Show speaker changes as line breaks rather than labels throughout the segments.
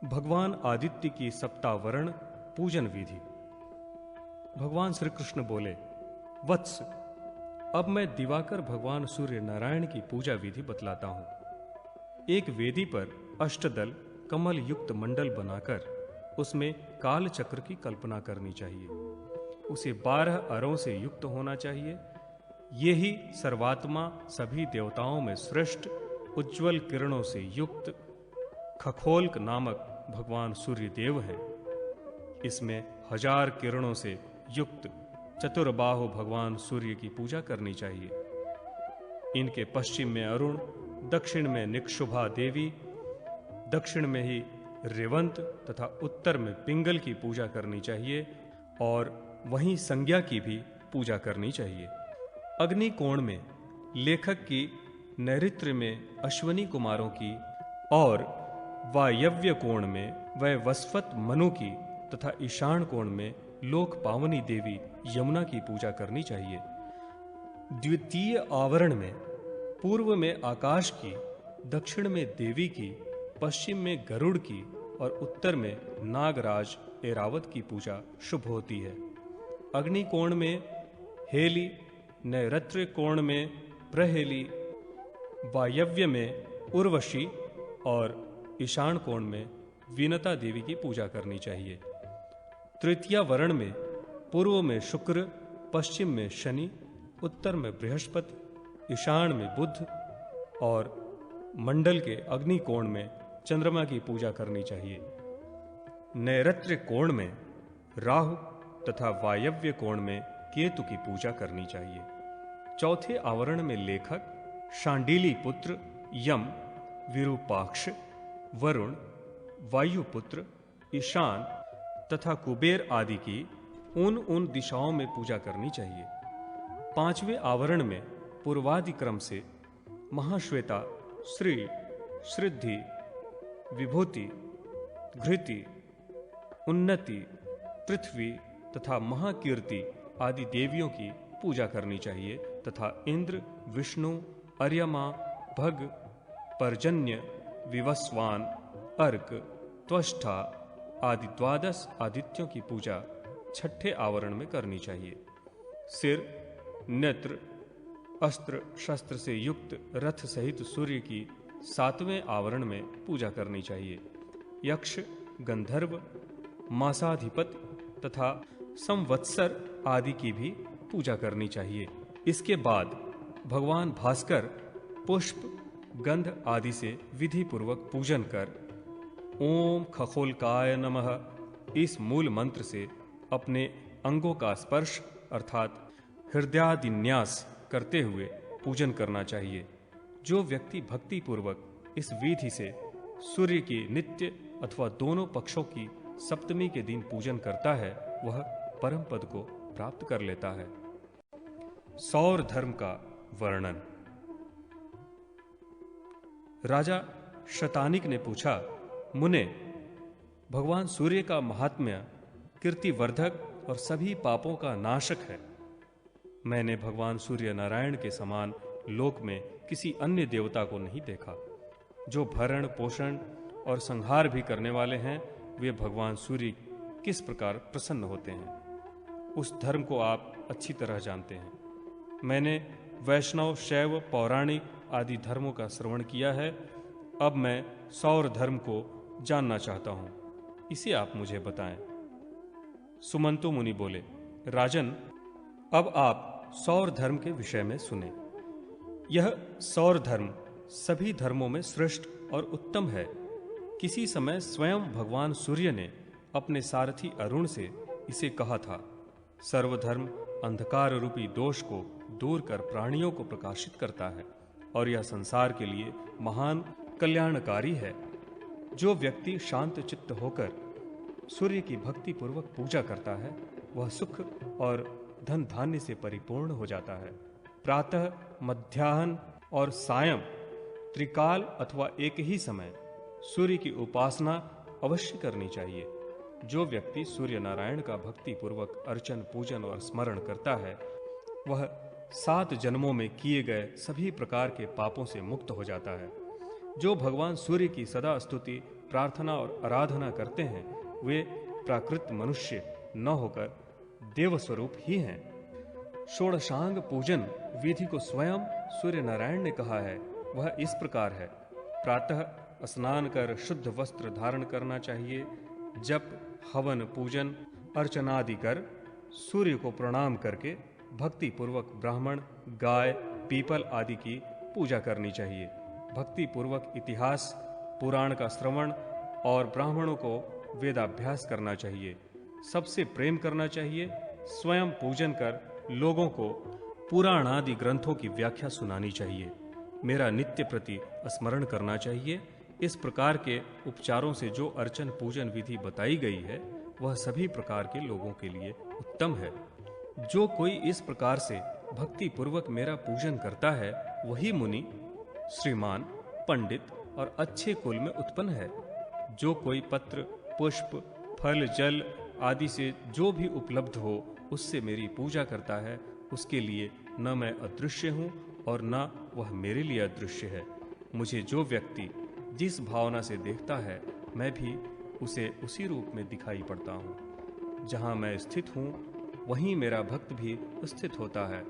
भगवान आदित्य की सप्तावरण पूजन विधि। भगवान श्री कृष्ण बोले, वत्स, अब मैं दिवाकर भगवान सूर्य नारायण की पूजा विधि बतलाता हूं। एक वेदी पर अष्टदल कमल युक्त मंडल बनाकर उसमें काल चक्र की कल्पना करनी चाहिए। उसे 12 अरों से युक्त होना चाहिए। ये ही सर्वात्मा, सभी देवताओं में श्रेष्ठ, उज्ज्वल किरणों से युक्त खखोल्क नामक भगवान सूर्य देव हैं। इसमें 1000 किरणों से युक्त चतुर्बाहु भगवान सूर्य की पूजा करनी चाहिए। इनके पश्चिम में अरुण, दक्षिण में निक्षुभा देवी, दक्षिण में ही रेवंत तथा उत्तर में पिंगल की पूजा करनी चाहिए और वहीं संज्ञा की भी पूजा करनी चाहिए। अग्नि कोण में लेखक की, नैऋत्य में अश्वनी कुमारों की और वायव्य कोण में वैवस्वत मनु की तथा ईशान कोण में लोक पावनी देवी यमुना की पूजा करनी चाहिए। द्वितीय आवरण में पूर्व में आकाश की, दक्षिण में देवी की, पश्चिम में गरुड़ की और उत्तर में नागराज ऐरावत की पूजा शुभ होती है। अग्नि कोण में हेली, नैऋत्य कोण में प्रहेली, वायव्य में उर्वशी और ईशान कोण में विनता देवी की पूजा करनी चाहिए। तृतीय वर्ण में पूर्व में शुक्र, पश्चिम में शनि, उत्तर में बृहस्पति, ईशान में बुध और मंडल के अग्नि कोण में चंद्रमा की पूजा करनी चाहिए। नैऋत्य कोण में राहु तथा वायव्य कोण में केतु की पूजा करनी चाहिए। चौथे आवरण में लेखक शांडिली पुत्र यम, विरूपाक्ष, वरुण, वायुपुत्र, ईशान तथा कुबेर आदि की उन दिशाओं में पूजा करनी चाहिए। पांचवें आवरण में पूर्वादि क्रम से महाश्वेता, श्री, श्रीद्धि, विभूति, घृति, उन्नति, पृथ्वी तथा महाकीर्ति आदि देवियों की पूजा करनी चाहिए तथा इंद्र, विष्णु, अर्यमा, भग, पर्जन्य, विवस्वान, अर्क, त्वष्टा आदि 12 आदित्यों की पूजा छठे आवरण में करनी चाहिए। सिर, नेत्र, अस्त्र शस्त्र से युक्त रथ सहित सूर्य की 7वें आवरण में पूजा करनी चाहिए। यक्ष, गंधर्व, मासाधिपति तथा संवत्सर आदि की भी पूजा करनी चाहिए। इसके बाद भगवान भास्कर पुष्प, गंध आदि से विधि पूर्वक पूजन कर ओम खखोल्काय नमः इस मूल मंत्र से अपने अंगों का स्पर्श अर्थात हृदयादिन्यास करते हुए पूजन करना चाहिए। जो व्यक्ति भक्ति पूर्वक इस विधि से सूर्य की नित्य अथवा दोनों पक्षों की सप्तमी के दिन पूजन करता है, वह परम पद को प्राप्त कर लेता है। सौर धर्म का वर्णन। राजा शतानिक ने पूछा, मुने, भगवान सूर्य का महात्म्य कीर्तिवर्धक और सभी पापों का नाशक है। मैंने भगवान सूर्य नारायण के समान लोक में किसी अन्य देवता को नहीं देखा। जो भरण पोषण और संहार भी करने वाले हैं, वे भगवान सूर्य किस प्रकार प्रसन्न होते हैं, उस धर्म को आप अच्छी तरह जानते हैं। मैंने वैष्णव, शैव, पौराणिक आदि धर्मों का श्रवण किया है। अब मैं सौर धर्म को जानना चाहता हूं, इसे आप मुझे बताएं। सुमंतु मुनि बोले, राजन, अब आप सौर धर्म के विषय में सुने। यह सौर धर्म सभी धर्मों में श्रेष्ठ और उत्तम है। किसी समय स्वयं भगवान सूर्य ने अपने सारथी अरुण से इसे कहा था। सर्वधर्म अंधकार रूपी दोष को दूर कर प्राणियों को प्रकाशित करता है और यह संसार के लिए महान कल्याणकारी है। जो व्यक्ति शांत चित्त होकर सूर्य की भक्ति पूर्वक पूजा करता है, वह सुख और धन धान्य से परिपूर्ण हो जाता है। प्रातः, मध्याह्न और सायं त्रिकाल अथवा एक ही समय सूर्य की उपासना अवश्य करनी चाहिए। जो व्यक्ति सूर्य नारायण का भक्ति पूर्वक अर्चन, पूजन और स्मरण करता है, वह 7 जन्मों में किए गए सभी प्रकार के पापों से मुक्त हो जाता है। जो भगवान सूर्य की सदा स्तुति प्रार्थना और आराधना करते हैं वे प्राकृत मनुष्य न होकर देव स्वरूप ही हैं। षोडशांग पूजन विधि को स्वयं सूर्य नारायण ने कहा है। वह इस प्रकार है। प्रातः स्नान कर शुद्ध वस्त्र धारण करना चाहिए। जप, हवन, पूजन, अर्चनादि कर सूर्य को प्रणाम करके भक्ति पूर्वक ब्राह्मण, गाय, पीपल आदि की पूजा करनी चाहिए। भक्ति पूर्वक इतिहास, पुराण का श्रवण और ब्राह्मणों को वेदाभ्यास करना चाहिए। सबसे प्रेम करना चाहिए। स्वयं पूजन कर लोगों को पुराण आदि ग्रंथों की व्याख्या सुनानी चाहिए। मेरा नित्य प्रति स्मरण करना चाहिए। इस प्रकार के उपचारों से जो अर्चन पूजन विधि बताई गई है वह सभी प्रकार के लोगों के लिए उत्तम है। जो कोई इस प्रकार से भक्ति पूर्वक मेरा पूजन करता है वही मुनि, श्रीमान, पंडित और अच्छे कुल में उत्पन्न है। जो कोई पत्र, पुष्प, फल, जल आदि से जो भी उपलब्ध हो उससे मेरी पूजा करता है, उसके लिए न मैं अदृश्य हूँ और न वह मेरे लिए अदृश्य है। मुझे जो व्यक्ति जिस भावना से देखता है मैं भी उसे उसी रूप में दिखाई पड़ता हूँ। जहाँ मैं स्थित हूँ वहीं मेरा भक्त भी स्थित होता है।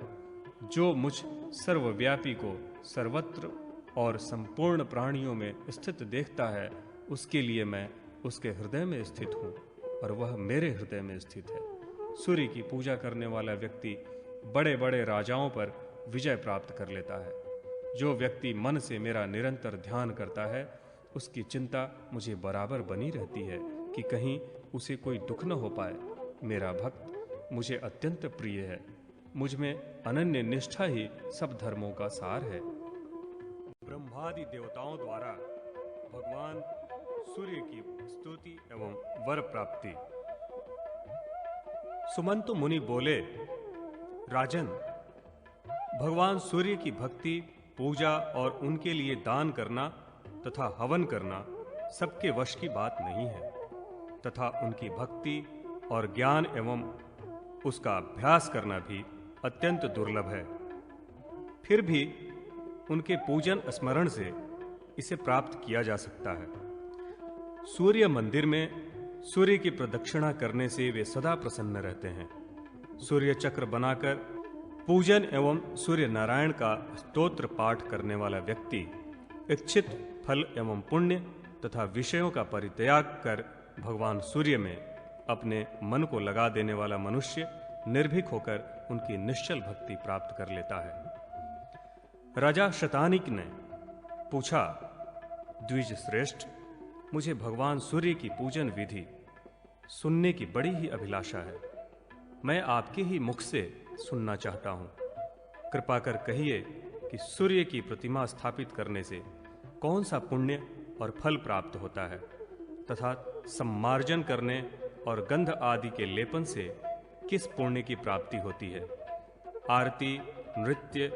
जो मुझ सर्वव्यापी को सर्वत्र और संपूर्ण प्राणियों में स्थित देखता है उसके लिए मैं उसके हृदय में स्थित हूँ और वह मेरे हृदय में स्थित है। सूर्य की पूजा करने वाला व्यक्ति बड़े बड़े राजाओं पर विजय प्राप्त कर लेता है। जो व्यक्ति मन से मेरा निरंतर ध्यान करता है उसकी चिंता मुझे बराबर बनी रहती है कि कहीं उसे कोई दुख न हो पाए। मेरा भक्त मुझे अत्यंत प्रिय है। मुझ में अनन्य निष्ठा ही सब धर्मों का सार है। ब्रह्मादि देवताओं द्वारा भगवान सूर्य की स्तुति एवं वर प्राप्ति। सुमंतु मुनि बोले, राजन, भगवान सूर्य की भक्ति, पूजा और उनके लिए दान करना तथा हवन करना सबके वश की बात नहीं है तथा उनकी भक्ति और ज्ञान एवं उसका अभ्यास करना भी अत्यंत दुर्लभ है। फिर भी उनके पूजन स्मरण से इसे प्राप्त किया जा सकता है। सूर्य मंदिर में सूर्य की प्रदक्षिणा करने से वे सदा प्रसन्न रहते हैं। सूर्य चक्र बनाकर पूजन एवं सूर्य नारायण का स्तोत्र पाठ करने वाला व्यक्ति इच्छित फल एवं पुण्य तथा विषयों का परित्याग कर भगवान सूर्य में अपने मन को लगा देने वाला मनुष्य निर्भीक होकर उनकी निश्चल भक्ति प्राप्त कर लेता है। राजा शतानिक ने पूछा, द्विज श्रेष्ठ, मुझे भगवान सूर्य की पूजन विधि सुनने की बड़ी ही अभिलाषा है। मैं आपके ही मुख से सुनना चाहता हूँ। कृपा कर कहिए कि सूर्य की प्रतिमा स्थापित करने से कौन सा पुण्य और फल प्राप्त होता है तथा सम्मार्जन करने और गंध आदि के लेपन से किस पुण्य की प्राप्ति होती है। आरती, नृत्य,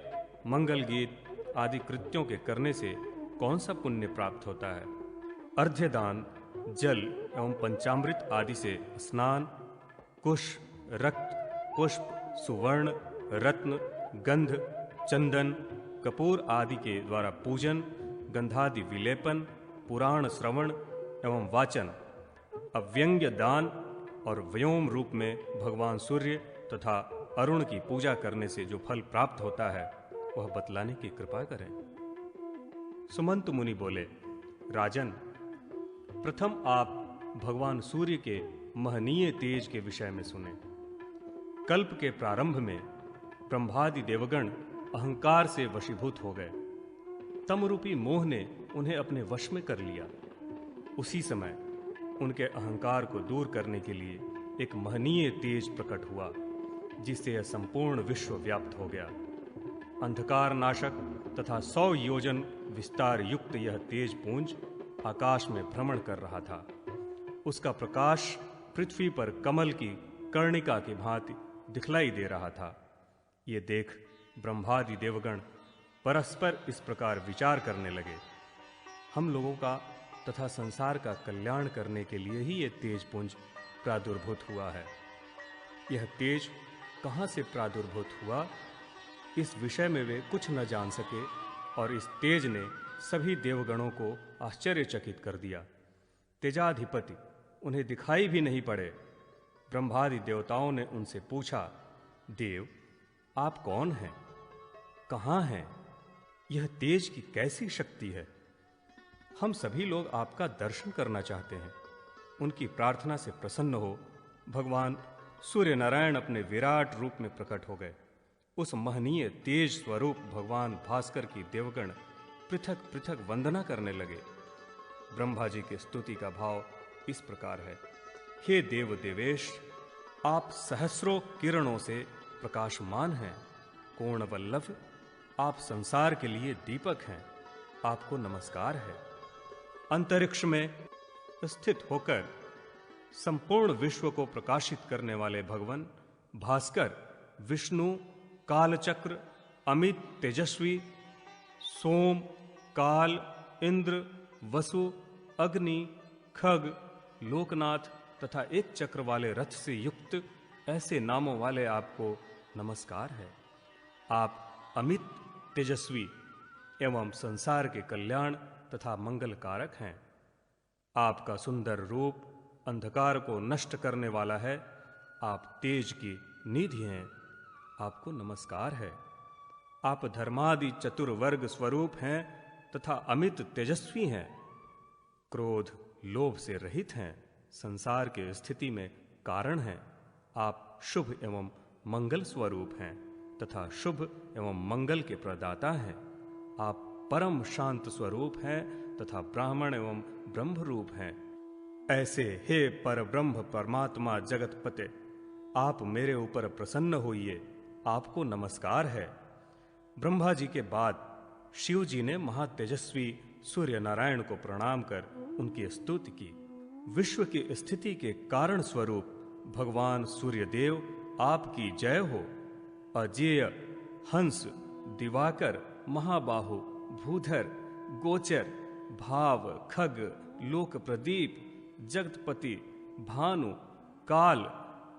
मंगल गीत आदि कृत्यों के करने से कौन सा पुण्य प्राप्त होता है। अर्घ्यदान, जल एवं पंचामृत आदि से स्नान, कुश, रक्त, पुष्प, सुवर्ण, रत्न, गंध, चंदन, कपूर आदि के द्वारा पूजन, गंधादि विलेपन, पुराण श्रवण एवं वाचन, अव्यंग्य दान और व्योम रूप में भगवान सूर्य तथा अरुण की पूजा करने से जो फल प्राप्त होता है वह बतलाने की कृपा करें। सुमंत मुनि बोले, राजन, प्रथम आप भगवान सूर्य के महनीय तेज के विषय में सुने। कल्प के प्रारंभ में ब्रह्मादि देवगण अहंकार से वशीभूत हो गए। तमरूपी मोह ने उन्हें अपने वश में कर लिया। उसी समय उनके अहंकार को दूर करने के लिए एक महनीय तेज प्रकट हुआ, जिससे यह संपूर्ण विश्व व्याप्त हो गया। अंधकार नाशक तथा 100 योजन विस्तार युक्त यह तेज पुंज आकाश में भ्रमण कर रहा था। उसका प्रकाश पृथ्वी पर कमल की कर्णिका की भांति दिखलाई दे रहा था। ये देख ब्रह्मादि देवगण परस्पर इस प्रकार विचार करने लगे, हम लोगों का तथा संसार का कल्याण करने के लिए ही ये तेज पुंज प्रादुर्भूत हुआ है। यह तेज कहाँ से प्रादुर्भूत हुआ, इस विषय में वे कुछ न जान सके और इस तेज ने सभी देवगणों को आश्चर्यचकित कर दिया। तेजाधिपति उन्हें दिखाई भी नहीं पड़े। ब्रह्मादि देवताओं ने उनसे पूछा, देव, आप कौन हैं? कहां हैं? यह तेज की कैसी शक्ति है? हम सभी लोग आपका दर्शन करना चाहते हैं। उनकी प्रार्थना से प्रसन्न हो भगवान सूर्य नारायण अपने विराट रूप में प्रकट हो गए। उस महनीय तेज स्वरूप भगवान भास्कर की देवगण पृथक पृथक वंदना करने लगे। ब्रह्मा जी की स्तुति का भाव इस प्रकार है। हे देव देवेश, आप सहस्रों किरणों से प्रकाशमान हैं। कोणवल्लभ, आप संसार के लिए दीपक हैं। आपको नमस्कार है। अंतरिक्ष में स्थित होकर संपूर्ण विश्व को प्रकाशित करने वाले भगवान भास्कर विष्णु, कालचक्र, अमित तेजस्वी, सोम, काल, इंद्र, वसु, अग्नि, खग, लोकनाथ तथा एक चक्र वाले रथ से युक्त ऐसे नामों वाले आपको नमस्कार है। आप अमित तेजस्वी एवं संसार के कल्याण तथा मंगल कारक हैं। आपका सुंदर रूप अंधकार को नष्ट करने वाला है। आप तेज की निधि हैं। आपको नमस्कार है। आप धर्मादि चतुर्वर्ग स्वरूप हैं तथा अमित तेजस्वी हैं। क्रोध, लोभ से रहित हैं। संसार के स्थिति में कारण हैं। आप शुभ एवं मंगल स्वरूप हैं तथा शुभ एवं मंगल के प्रदाता हैं। आप परम शांत स्वरूप हैं तथा ब्राह्मण एवं ब्रह्म रूप हैं। ऐसे हे पर ब्रह्म परमात्मा जगतपते, आप मेरे ऊपर प्रसन्न होइए। आपको नमस्कार है। ब्रह्मा जी के बाद शिव जी ने महातेजस्वी सूर्य नारायण को प्रणाम कर उनकी स्तुति की। विश्व की स्थिति के कारण स्वरूप भगवान सूर्यदेव आपकी जय हो। अजेय, हंस, दिवाकर, महाबाहु, भूधर, गोचर, भाव, खग, लोक प्रदीप, जगतपति, भानु, काल,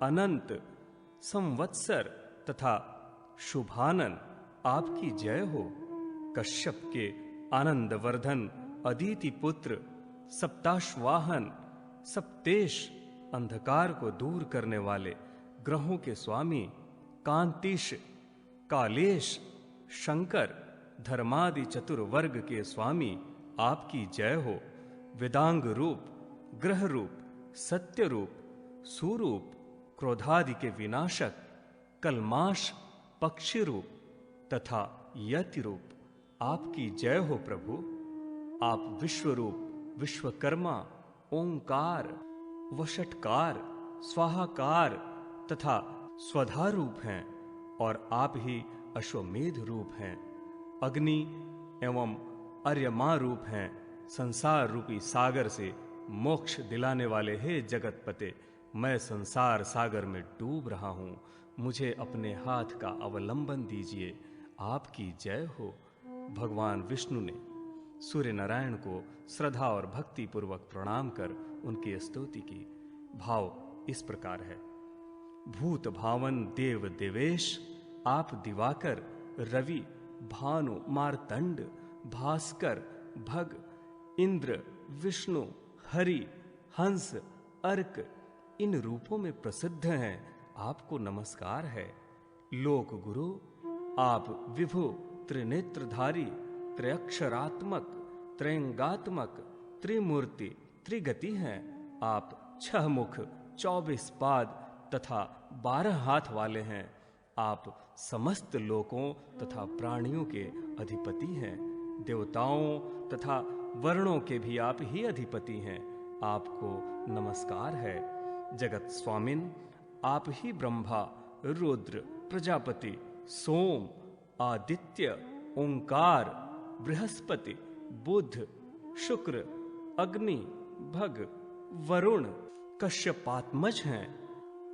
अनंत, संवत्सर तथा शुभानन आपकी जय हो। कश्यप के आनंदवर्धन, अदिति पुत्र, सप्ताश्वाहन, सप्तेश, अंधकार को दूर करने वाले, ग्रहों के स्वामी, कांतिश, कालेश, शंकर, धर्मादि चतुर्वर्ग के स्वामी आपकी जय हो। वेदांग रूप, ग्रह रूप, सत्य रूप, सुरूप, क्रोधादि के विनाशक, कलमाश, पक्षी रूप तथा यति रूप आपकी जय हो प्रभु। आप विश्वरूप, विश्वकर्मा, ओंकार, वषटकार, स्वाहाकार तथा स्वधा रूप हैं और आप ही अश्वमेध रूप हैं। अग्नि एवं अर्यमा रूप हैं। संसार रूपी सागर से मोक्ष दिलाने वाले हे जगतपते, मैं संसार सागर में डूब रहा हूं। मुझे अपने हाथ का अवलंबन दीजिए। आपकी जय हो। भगवान विष्णु ने सूर्य नारायण को श्रद्धा और भक्ति पूर्वक प्रणाम कर उनकी स्तुति की। भाव इस प्रकार है। भूत भावन देव देवेश, आप दिवाकर, रवि, भानु, मार्तंड, भास्कर, भग, इंद्र, विष्णु, हरि, हंस, अर्क इन रूपों में प्रसिद्ध हैं। आपको नमस्कार है। लोक गुरु, आप विभु, त्रिनेत्रधारी, त्रयक्षरात्मक, त्रयंगात्मक, त्रिमूर्ति, त्रिगति हैं। आप 6 मुख, 24 पाद तथा 12 हाथ वाले हैं। आप समस्त लोकों तथा प्राणियों के अधिपति हैं। देवताओं तथा वर्णों के भी आप ही अधिपति हैं। आपको नमस्कार है। जगत स्वामिन, आप ही ब्रह्मा, रुद्र, प्रजापति, सोम, आदित्य, ओंकार, बृहस्पति, बुध, शुक्र, अग्नि, भग, वरुण, कश्यपात्मज हैं।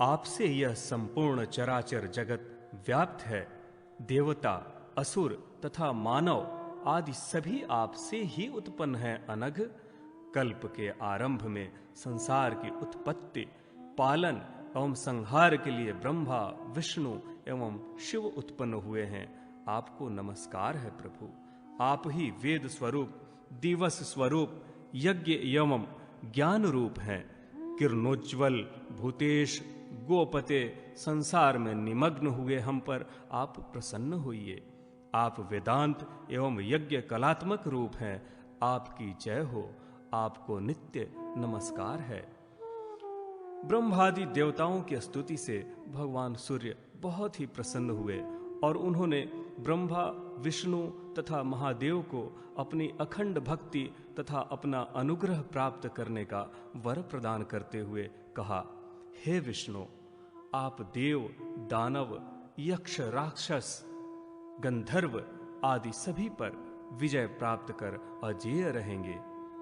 आपसे यह संपूर्ण चराचर जगत व्याप्त है। देवता, असुर तथा मानव आदि सभी आपसे ही उत्पन्न हैं अनघ। कल्प के आरंभ में संसार की उत्पत्ति, पालन एवं संहार के लिए ब्रह्मा, विष्णु एवं शिव उत्पन्न हुए हैं। आपको नमस्कार है प्रभु। आप ही वेद स्वरूप, दिवस स्वरूप, यज्ञ एवं ज्ञान रूप हैं। किरणोज्ज्वल भूतेश गोपते संसार में निमग्न हुए हम पर आप प्रसन्न होइए। आप वेदांत एवं यज्ञ कलात्मक रूप हैं। आपकी जय हो, आपको नित्य नमस्कार है। ब्रह्मादि देवताओं की स्तुति से भगवान सूर्य बहुत ही प्रसन्न हुए और उन्होंने ब्रह्मा, विष्णु तथा महादेव को अपनी अखंड भक्ति तथा अपना अनुग्रह प्राप्त करने का वर प्रदान करते हुए कहा, हे विष्णु, आप देव, दानव, यक्ष, राक्षस, गंधर्व आदि सभी पर विजय प्राप्त कर अजेय रहेंगे।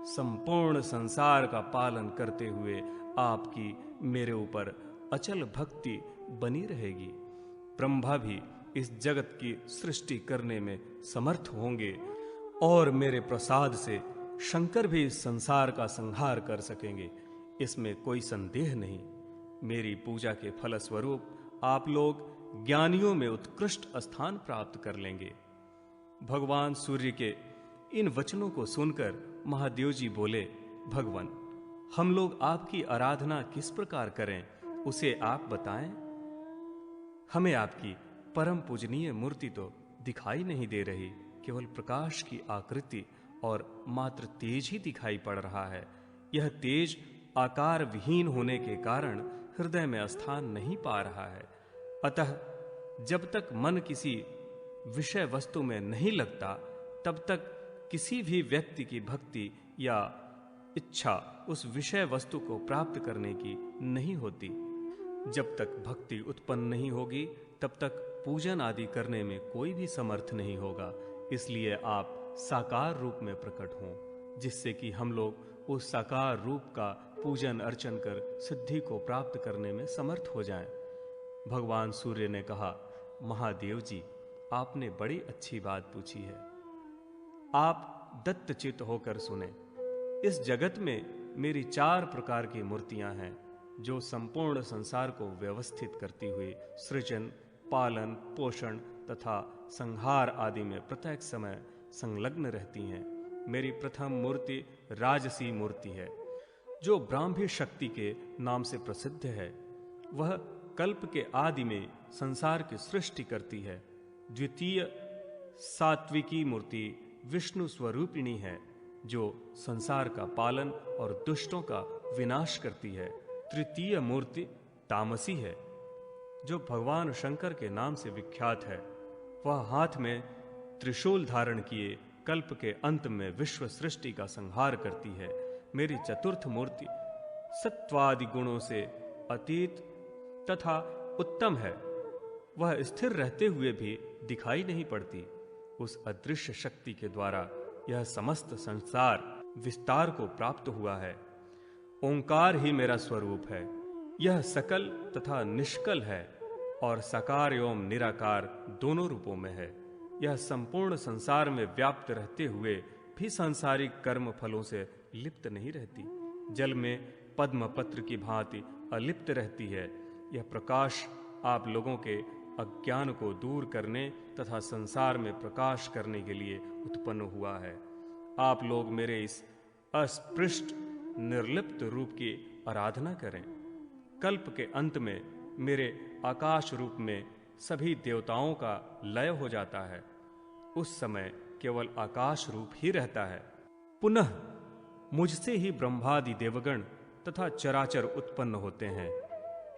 संपूर्ण संसार का पालन करते हुए आपकी मेरे ऊपर अचल भक्ति बनी रहेगी। ब्रह्मा भी इस जगत की सृष्टि करने में समर्थ होंगे और मेरे प्रसाद से शंकर भी इस संसार का संहार कर सकेंगे, इसमें कोई संदेह नहीं। मेरी पूजा के फलस्वरूप आप लोग ज्ञानियों में उत्कृष्ट स्थान प्राप्त कर लेंगे। भगवान सूर्य के इन वचनों को सुनकर महादेव जी बोले, भगवान, हम लोग आपकी आराधना किस प्रकार करें, उसे आप बताएं। हमें आपकी परम पूजनीय मूर्ति तो दिखाई नहीं दे रही, केवल प्रकाश की आकृति और मात्र तेज ही दिखाई पड़ रहा है। यह तेज आकार विहीन होने के कारण हृदय में स्थान नहीं पा रहा है। अतः जब तक मन किसी विषय वस्तु में नहीं लगता, तब तक किसी भी व्यक्ति की भक्ति या इच्छा उस विषय वस्तु को प्राप्त करने की नहीं होती। जब तक भक्ति उत्पन्न नहीं होगी, तब तक पूजन आदि करने में कोई भी समर्थ नहीं होगा। इसलिए आप साकार रूप में प्रकट हों, जिससे कि हम लोग उस साकार रूप का पूजन अर्चन कर सिद्धि को प्राप्त करने में समर्थ हो जाएं। भगवान सूर्य ने कहा, महादेव जी, आपने बड़ी अच्छी बात पूछी है। आप दत्तचित्त होकर सुने। इस जगत में मेरी 4 प्रकार की मूर्तियां हैं, जो संपूर्ण संसार को व्यवस्थित करती हुई सृजन, पालन, पोषण तथा संहार आदि में प्रत्येक समय संलग्न रहती हैं। मेरी प्रथम मूर्ति राजसी मूर्ति है, जो ब्राह्मी शक्ति के नाम से प्रसिद्ध है। वह कल्प के आदि में संसार की सृष्टि करती है। द्वितीय सात्विकी मूर्ति विष्णु स्वरूपिणी है, जो संसार का पालन और दुष्टों का विनाश करती है। तृतीय मूर्ति तामसी है, जो भगवान शंकर के नाम से विख्यात है। वह हाथ में त्रिशूल धारण किए कल्प के अंत में विश्व सृष्टि का संहार करती है। मेरी चतुर्थ मूर्ति सत्वादि गुणों से अतीत तथा उत्तम है। वह स्थिर रहते हुए भी दिखाई नहीं पड़ती। उस अदृश्य शक्ति के द्वारा यह समस्त संसार विस्तार को प्राप्त हुआ है। ओंकार ही मेरा स्वरूप है। यह सकल तथा निष्कल है और साकार एवं निराकार दोनों रूपों में है। यह संपूर्ण संसार में व्याप्त रहते हुए भी सांसारिक कर्म फलों से लिप्त नहीं रहती। जल में पद्म पत्र की भांति अलिप्त रहती है। यह प्रकाश आप लोगों के अज्ञान को दूर करने तथा संसार में प्रकाश करने के लिए उत्पन्न हुआ है। आप लोग मेरे इस अस्पृष्ट निर्लिप्त रूप की आराधना करें। कल्प के अंत में मेरे आकाश रूप में सभी देवताओं का लय हो जाता है। उस समय केवल आकाश रूप ही रहता है। पुनः मुझसे ही ब्रह्मादि देवगण तथा चराचर उत्पन्न होते हैं।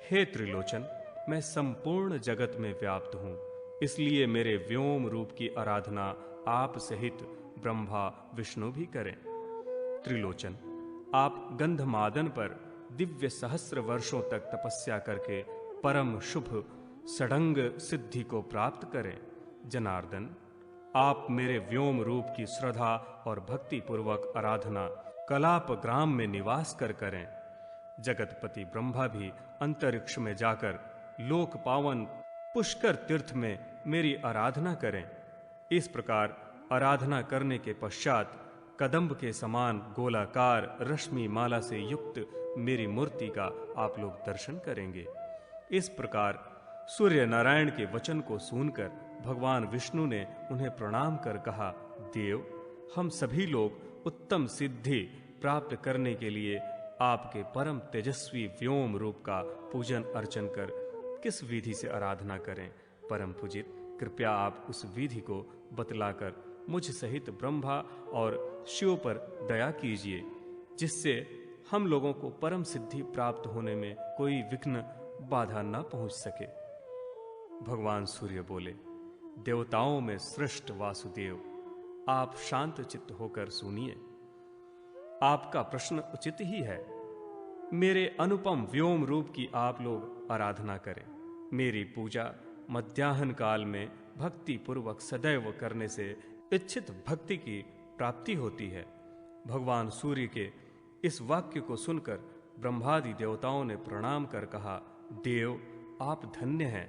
हे त्रिलोचन, मैं संपूर्ण जगत में व्याप्त हूं, इसलिए मेरे व्योम रूप की आराधना आप सहित ब्रह्मा विष्णु भी करें। त्रिलोचन, आप गंधमादन पर दिव्य सहस्र वर्षों तक तपस्या करके परम शुभ षडंग सिद्धि को प्राप्त करें। जनार्दन, आप मेरे व्योम रूप की श्रद्धा और भक्ति पूर्वक आराधना कलाप ग्राम में निवास कर करें। जगतपति ब्रह्मा भी अंतरिक्ष में जाकर लोक पावन पुष्कर तीर्थ में मेरी आराधना करें। इस प्रकार आराधना करने के पश्चात कदंब के समान गोलाकार रश्मि माला से युक्त मेरी मूर्ति का आप लोग दर्शन करेंगे। इस प्रकार सूर्य नारायण के वचन को सुनकर भगवान विष्णु ने उन्हें प्रणाम कर कहा, देव, हम सभी लोग उत्तम सिद्धि प्राप्त करने के लिए आपके परम तेजस्वी व्योम रूप का पूजन अर्चन कर किस विधि से आराधना करें? परम पूजित, कृपया आप उस विधि को बतलाकर मुझ सहित ब्रह्मा और शिव पर दया कीजिए, जिससे हम लोगों को परम सिद्धि प्राप्त होने में कोई विघ्न बाधा न पहुंच सके। भगवान सूर्य बोले, देवताओं में श्रेष्ठ वासुदेव, आप शांत चित्त होकर सुनिए। आपका प्रश्न उचित ही है। मेरे अनुपम व्योम रूप की आप लोग आराधना करें। मेरी पूजा मध्याह्न काल में भक्ति पूर्वक सदैव करने से इच्छित भक्ति की प्राप्ति होती है। भगवान सूर्य के इस वाक्य को सुनकर ब्रह्मादि देवताओं ने प्रणाम कर कहा, देव, आप धन्य हैं।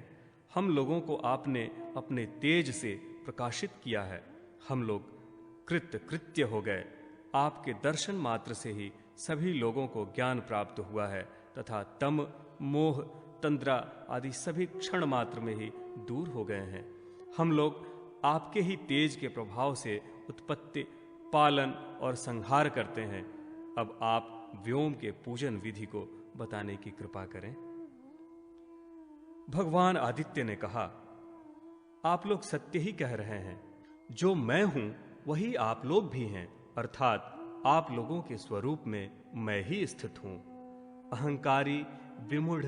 हम लोगों को आपने अपने तेज से प्रकाशित किया है। हम लोग कृत्य हो गए। आपके दर्शन मात्र से ही सभी लोगों को ज्ञान प्राप्त हुआ है तथा तम, मोह, तंद्रा आदि सभी क्षण मात्र में ही दूर हो गए हैं। हम लोग आपके ही तेज के प्रभाव से उत्पत्ति, पालन और संहार करते हैं। अब आप व्योम के पूजन विधि को बताने की कृपा करें। भगवान आदित्य ने कहा, आप लोग सत्य ही कह रहे हैं। जो मैं हूं वही आप लोग भी हैं, अर्थात आप लोगों के स्वरूप में मैं ही स्थित हूं। अहंकारी, विमूढ़,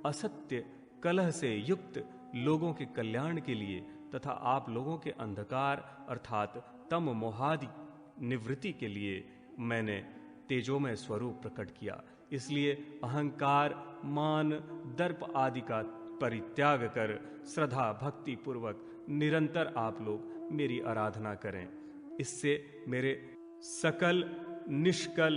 असत्य, कलह से युक्त लोगों के कल्याण के लिए तथा आप लोगों के अंधकार अर्थात तम मोहादि निवृत्ति के लिए मैंने तेजोमय स्वरूप प्रकट किया। इसलिए अहंकार, मान, दर्प आदि का परित्याग कर श्रद्धा भक्ति पूर्वक निरंतर आप लोग मेरी आराधना करें। इससे मेरे सकल निष्कल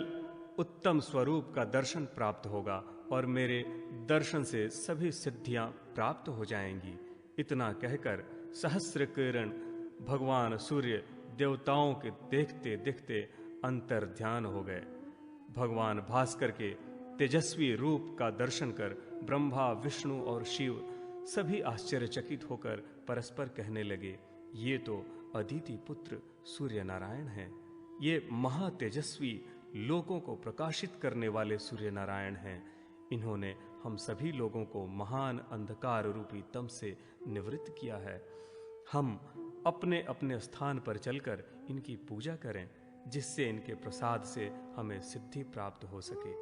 उत्तम स्वरूप का दर्शन प्राप्त होगा और मेरे दर्शन से सभी सिद्धियां प्राप्त हो जाएंगी। इतना कहकर सहस्र किरण भगवान सूर्य देवताओं के देखते देखते अंतर ध्यान हो गए। भगवान भास्कर के तेजस्वी रूप का दर्शन कर ब्रह्मा, विष्णु और शिव सभी आश्चर्यचकित होकर परस्पर कहने लगे, ये तो अदिति पुत्र सूर्य नारायण हैं। ये महातेजस्वी लोगों को प्रकाशित करने वाले सूर्य नारायण हैं। इन्होंने हम सभी लोगों को महान अंधकार रूपी तम से निवृत्त किया है। हम अपने अपने स्थान पर चलकर इनकी पूजा करें, जिससे इनके प्रसाद से हमें सिद्धि प्राप्त हो सके।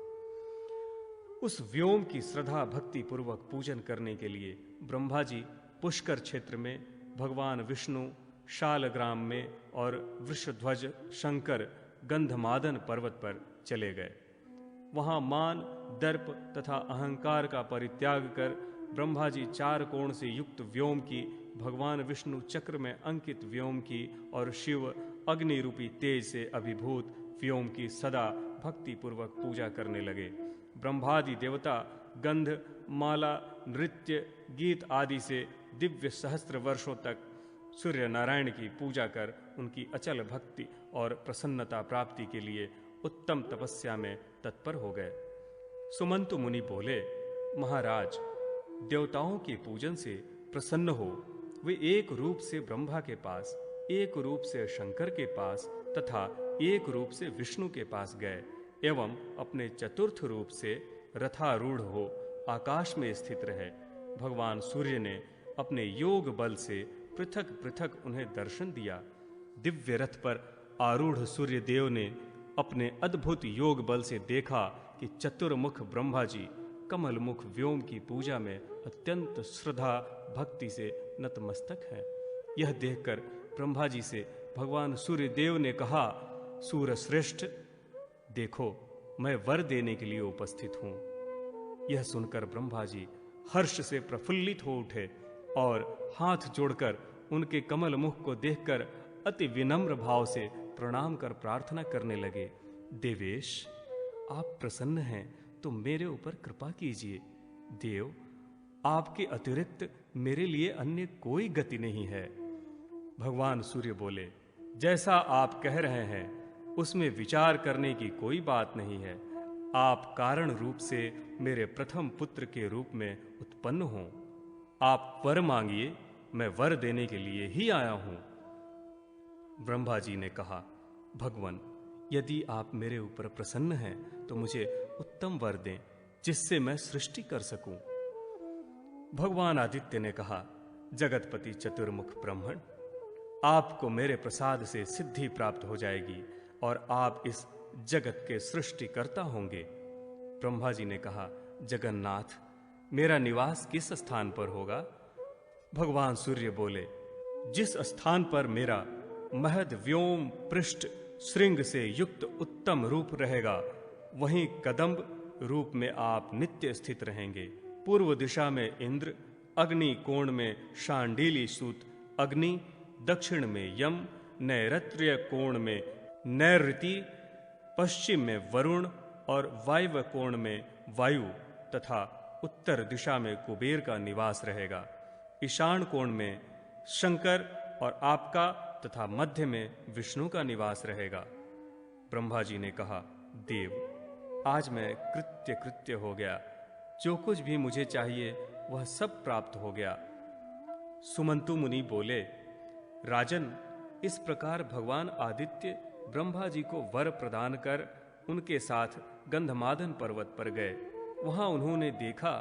उस व्योम की श्रद्धा भक्ति पूर्वक पूजन करने के लिए ब्रह्मा जी पुष्कर क्षेत्र में, भगवान विष्णु शालग्राम में और वृषध्वज शंकर गंधमादन पर्वत पर चले गए। वहां मान, दर्प तथा अहंकार का परित्याग कर ब्रह्मा जी चार कोण से युक्त व्योम की, भगवान विष्णु चक्र में अंकित व्योम की और शिव अग्नि रूपी तेज से अभिभूत व्योम की सदा भक्ति पूर्वक पूजा करने लगे। ब्रह्मादि देवता गंध, माला, नृत्य, गीत आदि से दिव्य सहस्त्र वर्षों तक सूर्य नारायण की पूजा कर उनकी अचल भक्ति और प्रसन्नता प्राप्ति के लिए उत्तम तपस्या में तत्पर हो गए। सुमंतु मुनि बोले, महाराज, देवताओं के पूजन से प्रसन्न हो वे एक रूप से ब्रह्मा के पास, एक रूप से शंकर के पास तथा एक रूप से विष्णु के पास गए एवं अपने चतुर्थ रूप से रथारूढ़ हो आकाश में स्थित रहे। भगवान सूर्य ने अपने योग बल से पृथक पृथक उन्हें दर्शन दिया। दिव्य रथ पर आरूढ़ सूर्य देव ने अपने अद्भुत योग बल से देखा कि चतुर्मुख ब्रह्मा जी कमल मुख व्योम की पूजा में अत्यंत श्रद्धा भक्ति से नतमस्तक हैं। यह देखकर ब्रह्मा जी से भगवान सूर्य देव ने कहा, सूर्य श्रेष्ठ, देखो मैं वर देने के लिए उपस्थित हूं। यह सुनकर ब्रह्मा जी हर्ष से प्रफुल्लित हो उठे और हाथ जोड़कर उनके कमल मुख को देखकर अति विनम्र भाव से प्रणाम कर प्रार्थना करने लगे, देवेश, आप प्रसन्न हैं तो मेरे ऊपर कृपा कीजिए। देव, आपके अतिरिक्त मेरे लिए अन्य कोई गति नहीं है। भगवान सूर्य बोले, जैसा आप कह रहे हैं उसमें विचार करने की कोई बात नहीं है। आप कारण रूप से मेरे प्रथम पुत्र के रूप में उत्पन्न हों। आप वर मांगिए, मैं वर देने के लिए ही आया हूं। ब्रह्मा जी ने कहा, भगवान, यदि आप मेरे ऊपर प्रसन्न हैं तो मुझे उत्तम वर दें जिससे मैं सृष्टि कर सकूं। भगवान आदित्य ने कहा, जगतपति चतुर्मुख ब्रह्मण, आपको मेरे प्रसाद से सिद्धि प्राप्त हो जाएगी और आप इस जगत के सृष्टिकर्ता होंगे। ब्रह्मा जी ने कहा, जगन्नाथ, मेरा निवास किस स्थान पर होगा? भगवान सूर्य बोले, जिस स्थान पर मेरा महद व्योम पृष्ठ श्रृंग से युक्त उत्तम रूप रहेगा, वहीं कदम्ब रूप में आप नित्य स्थित रहेंगे। पूर्व दिशा में इंद्र, अग्नि कोण में शांडिली सूत अग्नि, दक्षिण में यम, नैऋत्य कोण में नैऋति, पश्चिम में वरुण और वायव्य कोण में वायु तथा उत्तर दिशा में कुबेर का निवास रहेगा। ईशान कोण में शंकर और आपका तथा मध्य में विष्णु का निवास रहेगा। ब्रह्मा जी ने कहा, देव, आज मैं कृत्य हो गया। जो कुछ भी मुझे चाहिए वह सब प्राप्त हो गया। सुमंतु मुनि बोले, राजन, इस प्रकार भगवान आदित्य ब्रह्मा जी को वर प्रदान कर उनके साथ गंधमादन पर्वत पर गए। वहां उन्होंने देखा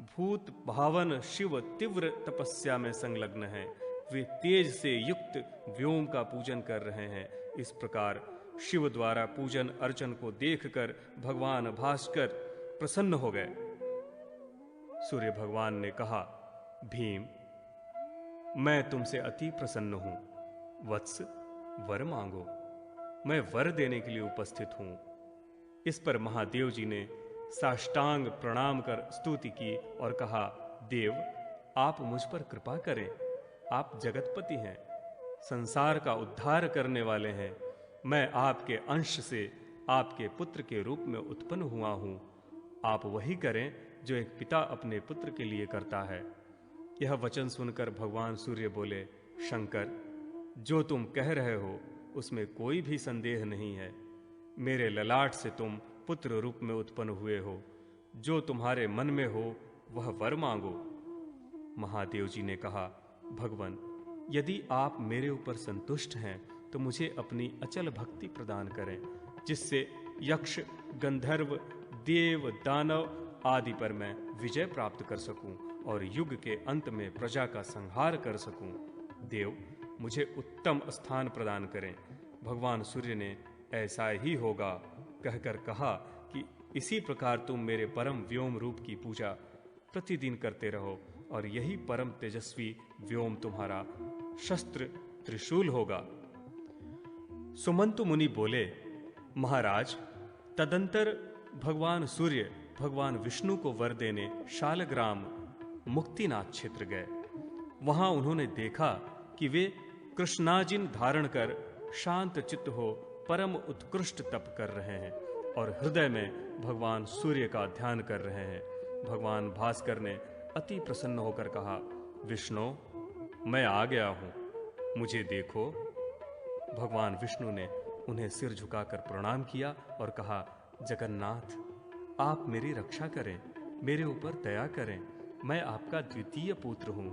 भूत भावन शिव तीव्र तपस्या में संलग्न हैं। वे तेज से युक्त व्योम का पूजन कर रहे हैं। इस प्रकार शिव द्वारा पूजन अर्चन को देखकर भगवान भास्कर प्रसन्न हो गए। सूर्य भगवान ने कहा, भीम, मैं तुमसे अति प्रसन्न हूं। वत्स, वर मांगो, मैं वर देने के लिए उपस्थित हूं। इस पर महादेव जी ने साष्टांग प्रणाम कर स्तुति की और कहा, देव, आप मुझ पर कृपा करें। आप जगतपति हैं, संसार का उद्धार करने वाले हैं। मैं आपके अंश से आपके पुत्र के रूप में उत्पन्न हुआ हूं। आप वही करें जो एक पिता अपने पुत्र के लिए करता है। यह वचन सुनकर भगवान सूर्य बोले, शंकर, जो तुम कह रहे हो उसमें कोई भी संदेह नहीं है। मेरे ललाट से तुम पुत्र रूप में उत्पन्न हुए हो। जो तुम्हारे मन में हो वह वर मांगो। महादेव जी ने कहा, भगवान, यदि आप मेरे ऊपर संतुष्ट हैं तो मुझे अपनी अचल भक्ति प्रदान करें, जिससे यक्ष, गंधर्व, देव, दानव आदि पर मैं विजय प्राप्त कर सकूं और युग के अंत में प्रजा का संहार कर सकूं। देव, मुझे उत्तम स्थान प्रदान करें। भगवान सूर्य ने ऐसा ही होगा कहकर कहा कि इसी प्रकार तुम मेरे परम व्योम रूप की पूजा प्रतिदिन करते रहो और यही परम तेजस्वी व्योम तुम्हारा शस्त्र त्रिशूल होगा। सुमंतु मुनि बोले, महाराज, तदंतर भगवान सूर्य भगवान विष्णु को वर देने शालग्राम मुक्तिनाथ क्षेत्र गए। वहां उन्होंने देखा कि वे कृष्णाजिन धारण कर शांत चित्त हो परम उत्कृष्ट तप कर रहे हैं और हृदय में भगवान सूर्य का ध्यान कर रहे हैं। भगवान भास्कर ने अति प्रसन्न होकर कहा, विष्णु, मैं आ गया हूं, मुझे देखो। भगवान विष्णु ने उन्हें सिर झुकाकर प्रणाम किया और कहा, जगन्नाथ, आप मेरी रक्षा करें, मेरे ऊपर दया करें। मैं आपका द्वितीय पुत्र हूं।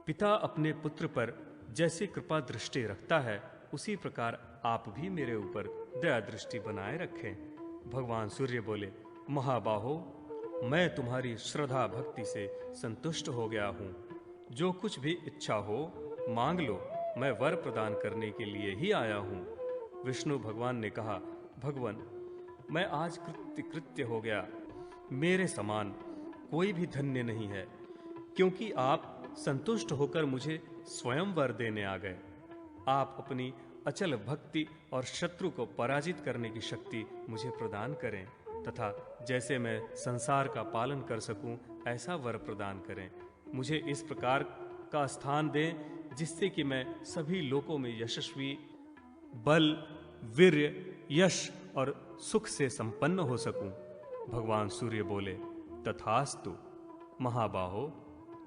पिता अपने पुत्र पर जैसे कृपा दृष्टि रखता है, उसी प्रकार आप भी मेरे ऊपर दया दृष्टि बनाए रखें। भगवान सूर्य बोले, महाबाहो, मैं तुम्हारी श्रद्धा भक्ति से संतुष्ट हो गया हूं। जो कुछ भी इच्छा हो मांग लो, मैं वर प्रदान करने के लिए ही आया हूं। विष्णु भगवान ने कहा, भगवान, मैं आज कृत्य हो गया। मेरे समान कोई भी धन्य नहीं है, क्योंकि आप संतुष्ट होकर मुझे स्वयं वर देने आ गए। आप अपनी अचल भक्ति और शत्रु को पराजित करने की शक्ति मुझे प्रदान करें तथा जैसे मैं संसार का पालन कर सकूं ऐसा वर प्रदान करें। मुझे इस प्रकार का स्थान दें जिससे कि मैं सभी लोकों में यशस्वी, बल, वीर्य, यश और सुख से संपन्न हो सकूं। भगवान सूर्य बोले, तथास्तु। महाबाहो,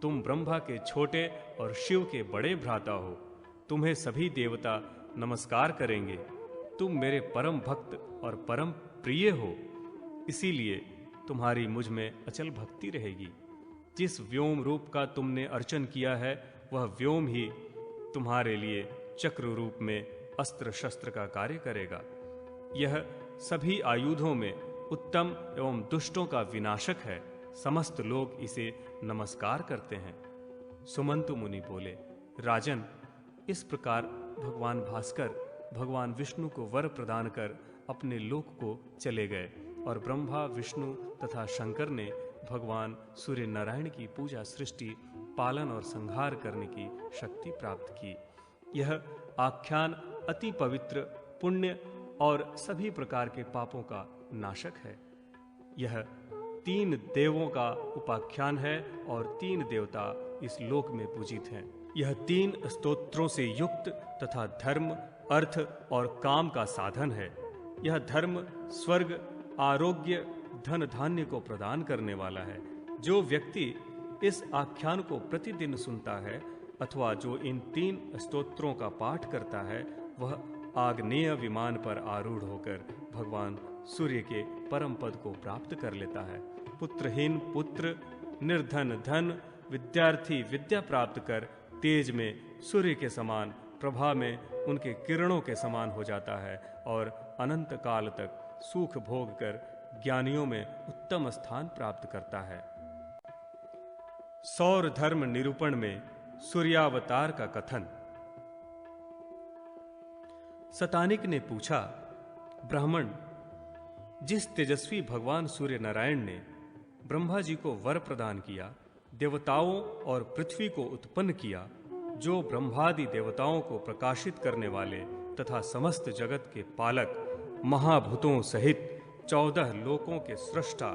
तुम ब्रह्मा के छोटे और शिव के बड़े भ्राता हो। तुम्हें सभी देवता नमस्कार करेंगे। तुम मेरे परम भक्त और परम प्रिय हो, इसीलिए तुम्हारी मुझ में अचल भक्ति रहेगी। जिस व्योम रूप का तुमने अर्चन किया है, वह व्योम ही तुम्हारे लिए चक्र रूप में अस्त्र शस्त्र का कार्य करेगा। यह सभी आयुधों में उत्तम एवं दुष्टों का विनाशक है, समस्त लोग इसे नमस्कार करते हैं। सुमंतु मुनि बोले, राजन, इस प्रकार भगवान भास्कर भगवान विष्णु को वर प्रदान कर अपने लोक को चले गए और ब्रह्मा, विष्णु तथा शंकर ने भगवान सूर्य नारायण की पूजा, सृष्टि, पालन और संहार करने की शक्ति प्राप्त की। यह आख्यान अति पवित्र, पुण्य और सभी प्रकार के पापों का नाशक है। यह 3 देवों का उपाख्यान है और 3 देवता इस लोक में पूजित हैं। यह 3 स्तोत्रों से युक्त तथा धर्म, अर्थ और काम का साधन है। यह धर्म, स्वर्ग, आरोग्य, धन धान्य को प्रदान करने वाला है। जो व्यक्ति इस आख्यान को प्रतिदिन सुनता है अथवा जो इन 3 स्तोत्रों का पाठ करता है, वह आग्नेय विमान पर आरूढ़ होकर भगवान सूर्य के परम पद को प्राप्त कर लेता है। पुत्रहीन पुत्र, निर्धन धन, विद्यार्थी विद्या प्राप्त कर तेज में सूर्य के समान, प्रभा में उनके किरणों के समान हो जाता है और अनंत काल तक सुख भोग कर ज्ञानियों में उत्तम स्थान प्राप्त करता है। सौर धर्म निरूपण में सूर्यावतार का कथन। सतानिक ने पूछा, ब्राह्मण, जिस तेजस्वी भगवान सूर्य नारायण ने ब्रह्मा जी को वर प्रदान किया, देवताओं और पृथ्वी को उत्पन्न किया, जो ब्रह्मादि देवताओं को प्रकाशित करने वाले तथा समस्त जगत के पालक, महाभूतों सहित 14 लोकों के सृष्टा,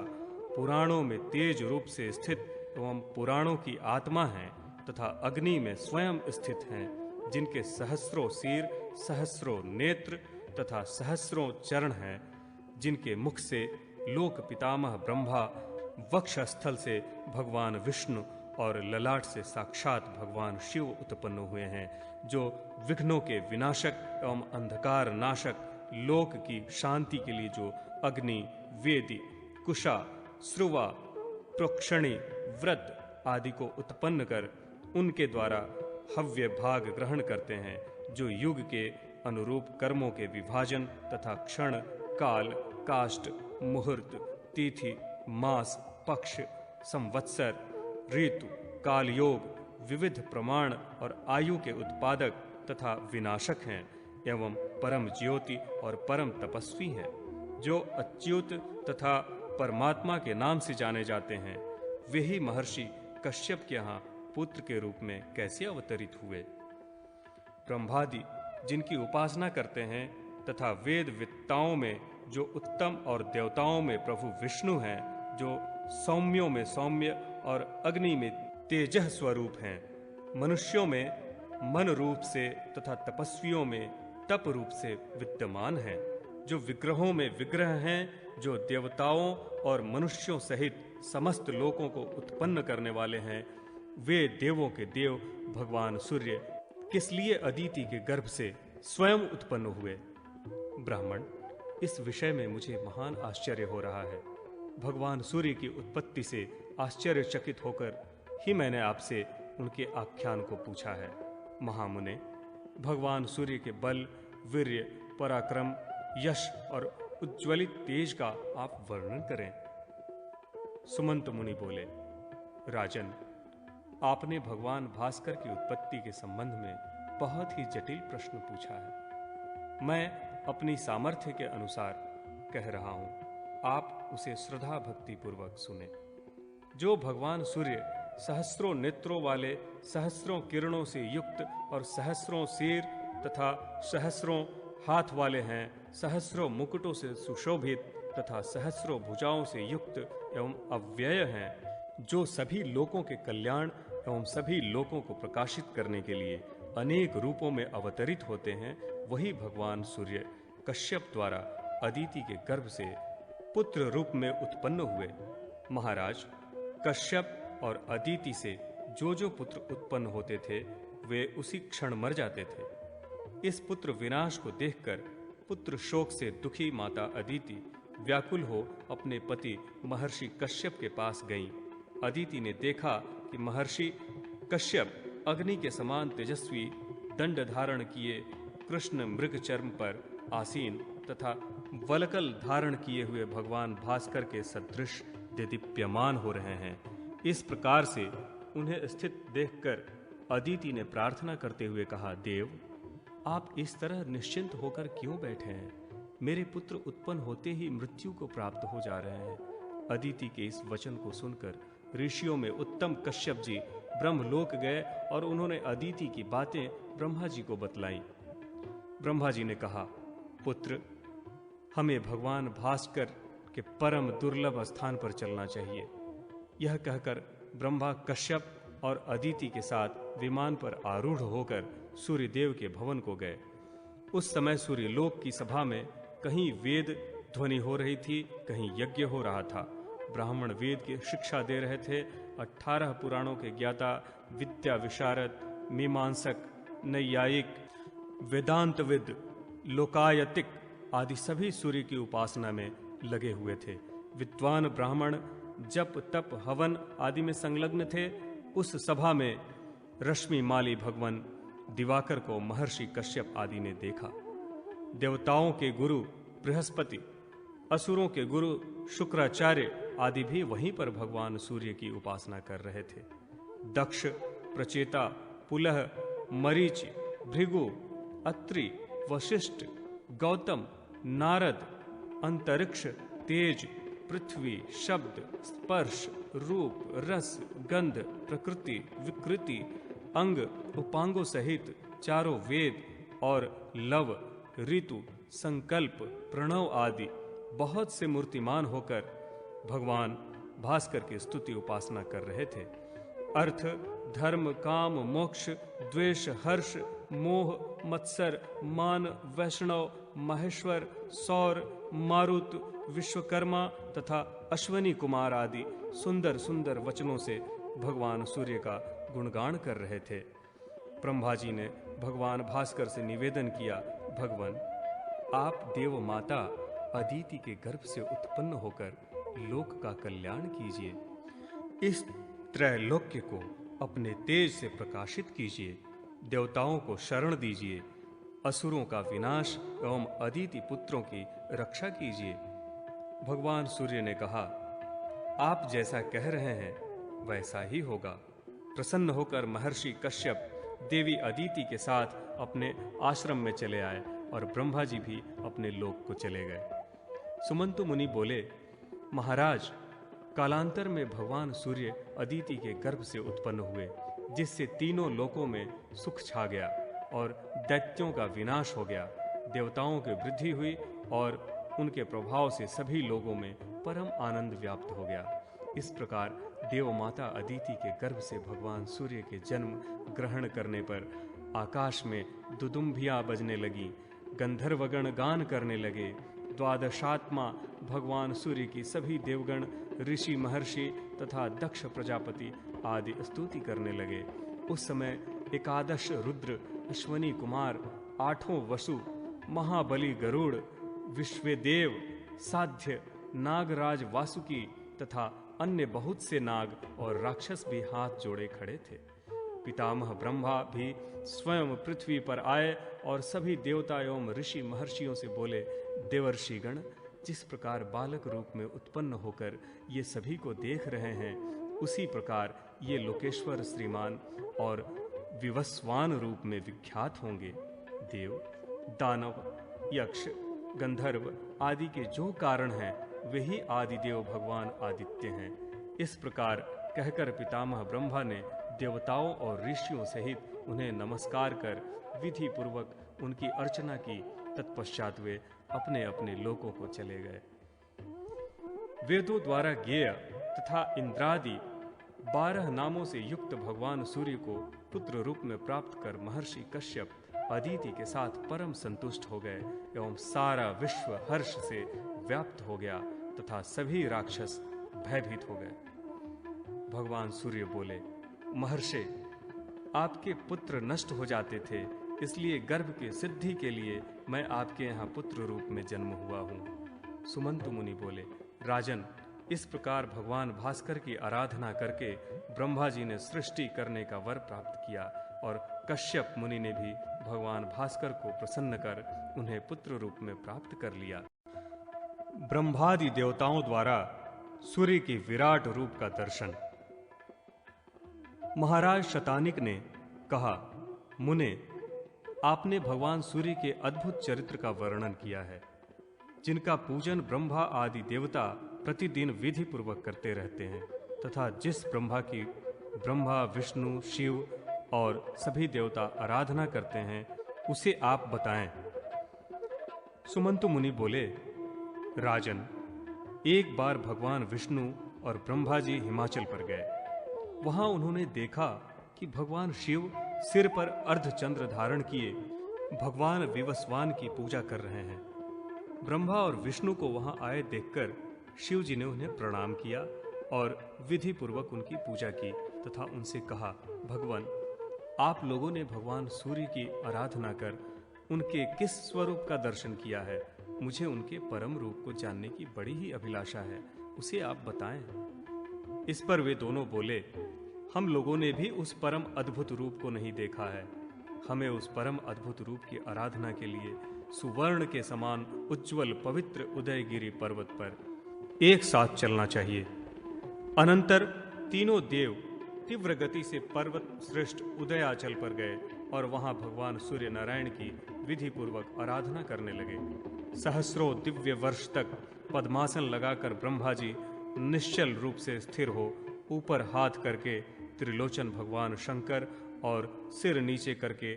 पुराणों में तेज रूप से स्थित एवं पुराणों की आत्मा हैं तथा अग्नि में स्वयं स्थित हैं, जिनके सहस्रों सिर, सहस्रों नेत्र तथा सहस्रों चरण हैं, जिनके मुख से लोक पितामह ब्रह्मा, वक्षस्थल से भगवान विष्णु और ललाट से साक्षात भगवान शिव उत्पन्न हुए हैं, जो विघ्नों के विनाशक एवं अंधकार नाशक, लोक की शांति के लिए जो अग्नि, वेदी, कुशा, श्रुवा, प्रोक्षणी, व्रत आदि को उत्पन्न कर उनके द्वारा हव्य भाग ग्रहण करते हैं, जो युग के अनुरूप कर्मों के विभाजन तथा क्षण, काल, काष्ठ, मुहूर्त, तिथि, मास, पक्ष, संवत्सर, ऋतु, काल योग, विविध प्रमाण और आयु के उत्पादक तथा विनाशक हैं एवं परम ज्योति और परम तपस्वी हैं, जो अच्युत तथा परमात्मा के नाम से जाने जाते हैं। वे ही महर्षि कश्यप के यहाँ पुत्र के रूप में कैसे अवतरित हुए। ब्रह्मादि जिनकी उपासना करते हैं तथा वेद विद्ताओं में जो उत्तम और देवताओं में प्रभु विष्णु हैं, जो सौम्यों में सौम्य और अग्नि में तेजः स्वरूप हैं, मनुष्यों में मन रूप से तथा तपस्वियों में तप रूप से विद्यमान हैं, जो विग्रहों में विग्रह हैं, जो देवताओं और मनुष्यों सहित समस्त लोकों को उत्पन्न करने वाले हैं। वे देवों के देव भगवान सूर्य किस लिए अदिति के गर्भ से स्वयं उत्पन्न हुए। ब्राह्मण, इस विषय में मुझे महान आश्चर्य हो रहा है। भगवान सूर्य की उत्पत्ति से आश्चर्यचकित होकर ही मैंने आपसे उनके आख्यान को पूछा है। महामुने, भगवान सूर्य के बल, वीर्य, पराक्रम, यश और उज्ज्वलित तेज का आप वर्णन करें। सुमंत मुनि बोले, राजन, आपने भगवान भास्कर की उत्पत्ति के संबंध में बहुत ही जटिल प्रश्न पूछा है। मैं अपनी सामर्थ्य के अनुसार कह रहा हूं, आप उसे श्रद्धा भक्ति पूर्वक सुने। जो भगवान सूर्य सहस्रों नेत्रों वाले, सहस्रों किरणों से युक्त और सहस्रों सिर तथा सहस्रों हाथ वाले हैं, सहस्रों मुकुटों से सुशोभित तथा सहस्रों भुजाओं से युक्त एवं अव्यय हैं, जो सभी लोकों के कल्याण एवं सभी लोकों को प्रकाशित करने के लिए अनेक रूपों में अवतरित होते हैं, वही भगवान सूर्य कश्यप द्वारा अदिति के गर्भ से पुत्र रूप में उत्पन्न हुए। महाराज, कश्यप और अदिति से जो जो पुत्र उत्पन्न होते थे, वे उसी क्षण मर जाते थे। इस पुत्र विनाश को देखकर पुत्र शोक से दुखी माता अदिति व्याकुल हो अपने पति महर्षि कश्यप के पास गईं। अदिति ने देखा कि महर्षि कश्यप अग्नि के समान तेजस्वी, दंड धारण किए, कृष्ण मृग चर्म पर आसीन तथा वलकल धारण किए हुए भगवान भास्कर के सदृश देदीप्यमान हो रहे हैं। इस प्रकार से उन्हें स्थित देखकर अदिति ने प्रार्थना करते हुए कहा, देव, आप इस तरह निश्चिंत होकर क्यों बैठे हैं? मेरे पुत्र उत्पन्न होते ही मृत्यु को प्राप्त हो जा रहे हैं। अदिति के इस वचन को सुनकर ऋषियों में उत्तम कश्यप जी ब्रह्मलोक गए और उन्होंने अदिति की बातें ब्रह्मा जी को बतलाई। ब्रह्मा जी ने कहा, पुत्र, हमें भगवान भास्कर के परम दुर्लभ स्थान पर चलना चाहिए। यह कहकर ब्रह्मा कश्यप और अदिति के साथ विमान पर आरूढ़ होकर सूर्यदेव के भवन को गए। उस समय सूर्यलोक की सभा में कहीं वेद ध्वनि हो रही थी, कहीं यज्ञ हो रहा था। ब्राह्मण वेद की शिक्षा दे रहे थे। 18 पुराणों के ज्ञाता, विद्या विशारद, मीमांसक, नैयायिक, वेदांतविद, लोकायतिक आदि सभी सूर्य की उपासना में लगे हुए थे। विद्वान ब्राह्मण जप तप हवन आदि में संलग्न थे। उस सभा में रश्मि माली भगवान दिवाकर को महर्षि कश्यप आदि ने देखा। देवताओं के गुरु बृहस्पति, असुरों के गुरु शुक्राचार्य आदि भी वहीं पर भगवान सूर्य की उपासना कर रहे थे। दक्ष, प्रचेता, पुलह, मरीचि, भृगु, अत्रि, वशिष्ठ, गौतम, नारद, अंतरिक्ष, तेज, पृथ्वी, शब्द, स्पर्श, रूप, रस, गंध, प्रकृति, विकृति, अंग, उपांगों सहित चारों वेद और लव, ऋतु, संकल्प, प्रणव आदि बहुत से मूर्तिमान होकर भगवान भास्कर की स्तुति उपासना कर रहे थे। अर्थ, धर्म, काम, मोक्ष, द्वेष, हर्ष, मोह, मत्सर, मान, वैष्णव, महेश्वर, सौर, मारुत, विश्वकर्मा तथा अश्वनी कुमार आदि सुंदर सुंदर वचनों से भगवान सूर्य का गुणगान कर रहे थे। ब्रह्मा जी ने भगवान भास्कर से निवेदन किया, भगवान, आप देव माता अदिति के गर्भ से उत्पन्न होकर लोक का कल्याण कीजिए। इस त्रैलोक्य को अपने तेज से प्रकाशित कीजिए। देवताओं को शरण दीजिए। असुरों का विनाश एवं अदिति पुत्रों की रक्षा कीजिए। भगवान सूर्य ने कहा, आप जैसा कह रहे हैं वैसा ही होगा। प्रसन्न होकर महर्षि कश्यप देवी अदिति के साथ अपने आश्रम में चले आए और ब्रह्मा जी भी अपने लोक को चले गए। सुमंतु मुनि बोले, महाराज, कालांतर में भगवान सूर्य अदिति के गर्भ से उत्पन्न हुए, जिससे तीनों लोकों में सुख छा गया और दैत्यों का विनाश हो गया। देवताओं की वृद्धि हुई और उनके प्रभाव से सभी लोगों में परम आनंद व्याप्त हो गया। इस प्रकार देव माता अदिति के गर्भ से भगवान सूर्य के जन्म ग्रहण करने पर आकाश में दुदुम्भियां बजने लगी, गंधर्वगण गान करने लगे। द्वादशात्मा भगवान सूर्य की सभी देवगण, ऋषि, महर्षि तथा दक्ष प्रजापति आदि स्तुति करने लगे। उस समय एकादश रुद्र, अश्वनी कुमार, 8 वसु, महाबली गरुड़, विश्वदेव, साध्य, नागराज वासुकी तथा अन्य बहुत से नाग और राक्षस भी हाथ जोड़े खड़े थे। पितामह ब्रह्मा भी स्वयं पृथ्वी पर आए और सभी देवता एवं ऋषि महर्षियों से बोले, देवर्षिगण, जिस प्रकार बालक रूप में उत्पन्न होकर ये सभी को देख रहे हैं, उसी प्रकार ये लोकेश्वर श्रीमान और विवस्वान रूप में विख्यात होंगे। देव, दानव, यक्ष, गंधर्व आदि के जो कारण हैं, वही आदिदेव भगवान आदित्य हैं। इस प्रकार कहकर पितामह ब्रह्मा ने देवताओं और ऋषियों सहित उन्हें नमस्कार कर विधि पूर्वक उनकी अर्चना की। तत्पश्चात वे अपने अपने लोकों को चले गए। वेदों द्वारा ज्ञेय तथा इंद्रादि 12 नामों से युक्त भगवान सूर्य को पुत्र रूप में प्राप्त कर महर्षि कश्यप अदिति के साथ परम संतुष्ट हो गए एवं सारा विश्व हर्ष से व्याप्त हो गया तथा सभी राक्षस भयभीत हो गए। भगवान सूर्य बोले, महर्षि, आपके पुत्र नष्ट हो जाते थे, इसलिए गर्भ की सिद्धि के लिए मैं आपके यहाँ पुत्र रूप में जन्म हुआ हूँ। सुमंतु मुनि बोले, राजन, इस प्रकार भगवान भास्कर की आराधना करके ब्रह्मा जी ने सृष्टि करने का वर प्राप्त किया और कश्यप मुनि ने भी भगवान भास्कर को प्रसन्न कर उन्हें पुत्र रूप में प्राप्त कर लिया। ब्रह्मादि देवताओं द्वारा सूर्य के विराट रूप का दर्शन। महाराज शतानिक ने कहा, मुने, आपने भगवान सूर्य के अद्भुत चरित्र का वर्णन किया है, जिनका पूजन ब्रह्मा आदि देवता प्रतिदिन विधि पूर्वक करते रहते हैं, तथा जिस ब्रह्मा विष्णु शिव और सभी देवता आराधना करते हैं उसे आप बताएं। सुमंतु मुनि बोले, राजन, एक बार भगवान विष्णु और ब्रह्मा जी हिमाचल पर गए। वहां उन्होंने देखा कि भगवान शिव सिर पर अर्धचंद्र धारण किए भगवान विवस्वान की पूजा कर रहे हैं। ब्रह्मा और विष्णु को वहां आए देखकर शिव जी ने उन्हें प्रणाम किया और विधि पूर्वक उनकी पूजा की तथा उनसे कहा, भगवान, आप लोगों ने भगवान सूर्य की आराधना कर उनके किस स्वरूप का दर्शन किया है? मुझे उनके परम रूप को जानने की बड़ी ही अभिलाषा है, उसे आप बताएं। इस पर वे दोनों बोले, हम लोगों ने भी उस परम अद्भुत रूप को नहीं देखा है। हमें उस परम अद्भुत रूप की आराधना के लिए सुवर्ण के समान उज्जवल पवित्र उदयगिरी पर्वत पर एक साथ चलना चाहिए। अनंतर तीनों देव तीव्र गति से पर्वत श्रेष्ठ उदयाचल पर गए और वहां भगवान सूर्य नारायण की विधि पूर्वक आराधना करने लगे। सहस्रों दिव्य वर्ष तक पद्मासन लगाकर ब्रह्मा जी निश्चल रूप से स्थिर हो ऊपर हाथ करके त्रिलोचन भगवान शंकर और सिर नीचे करके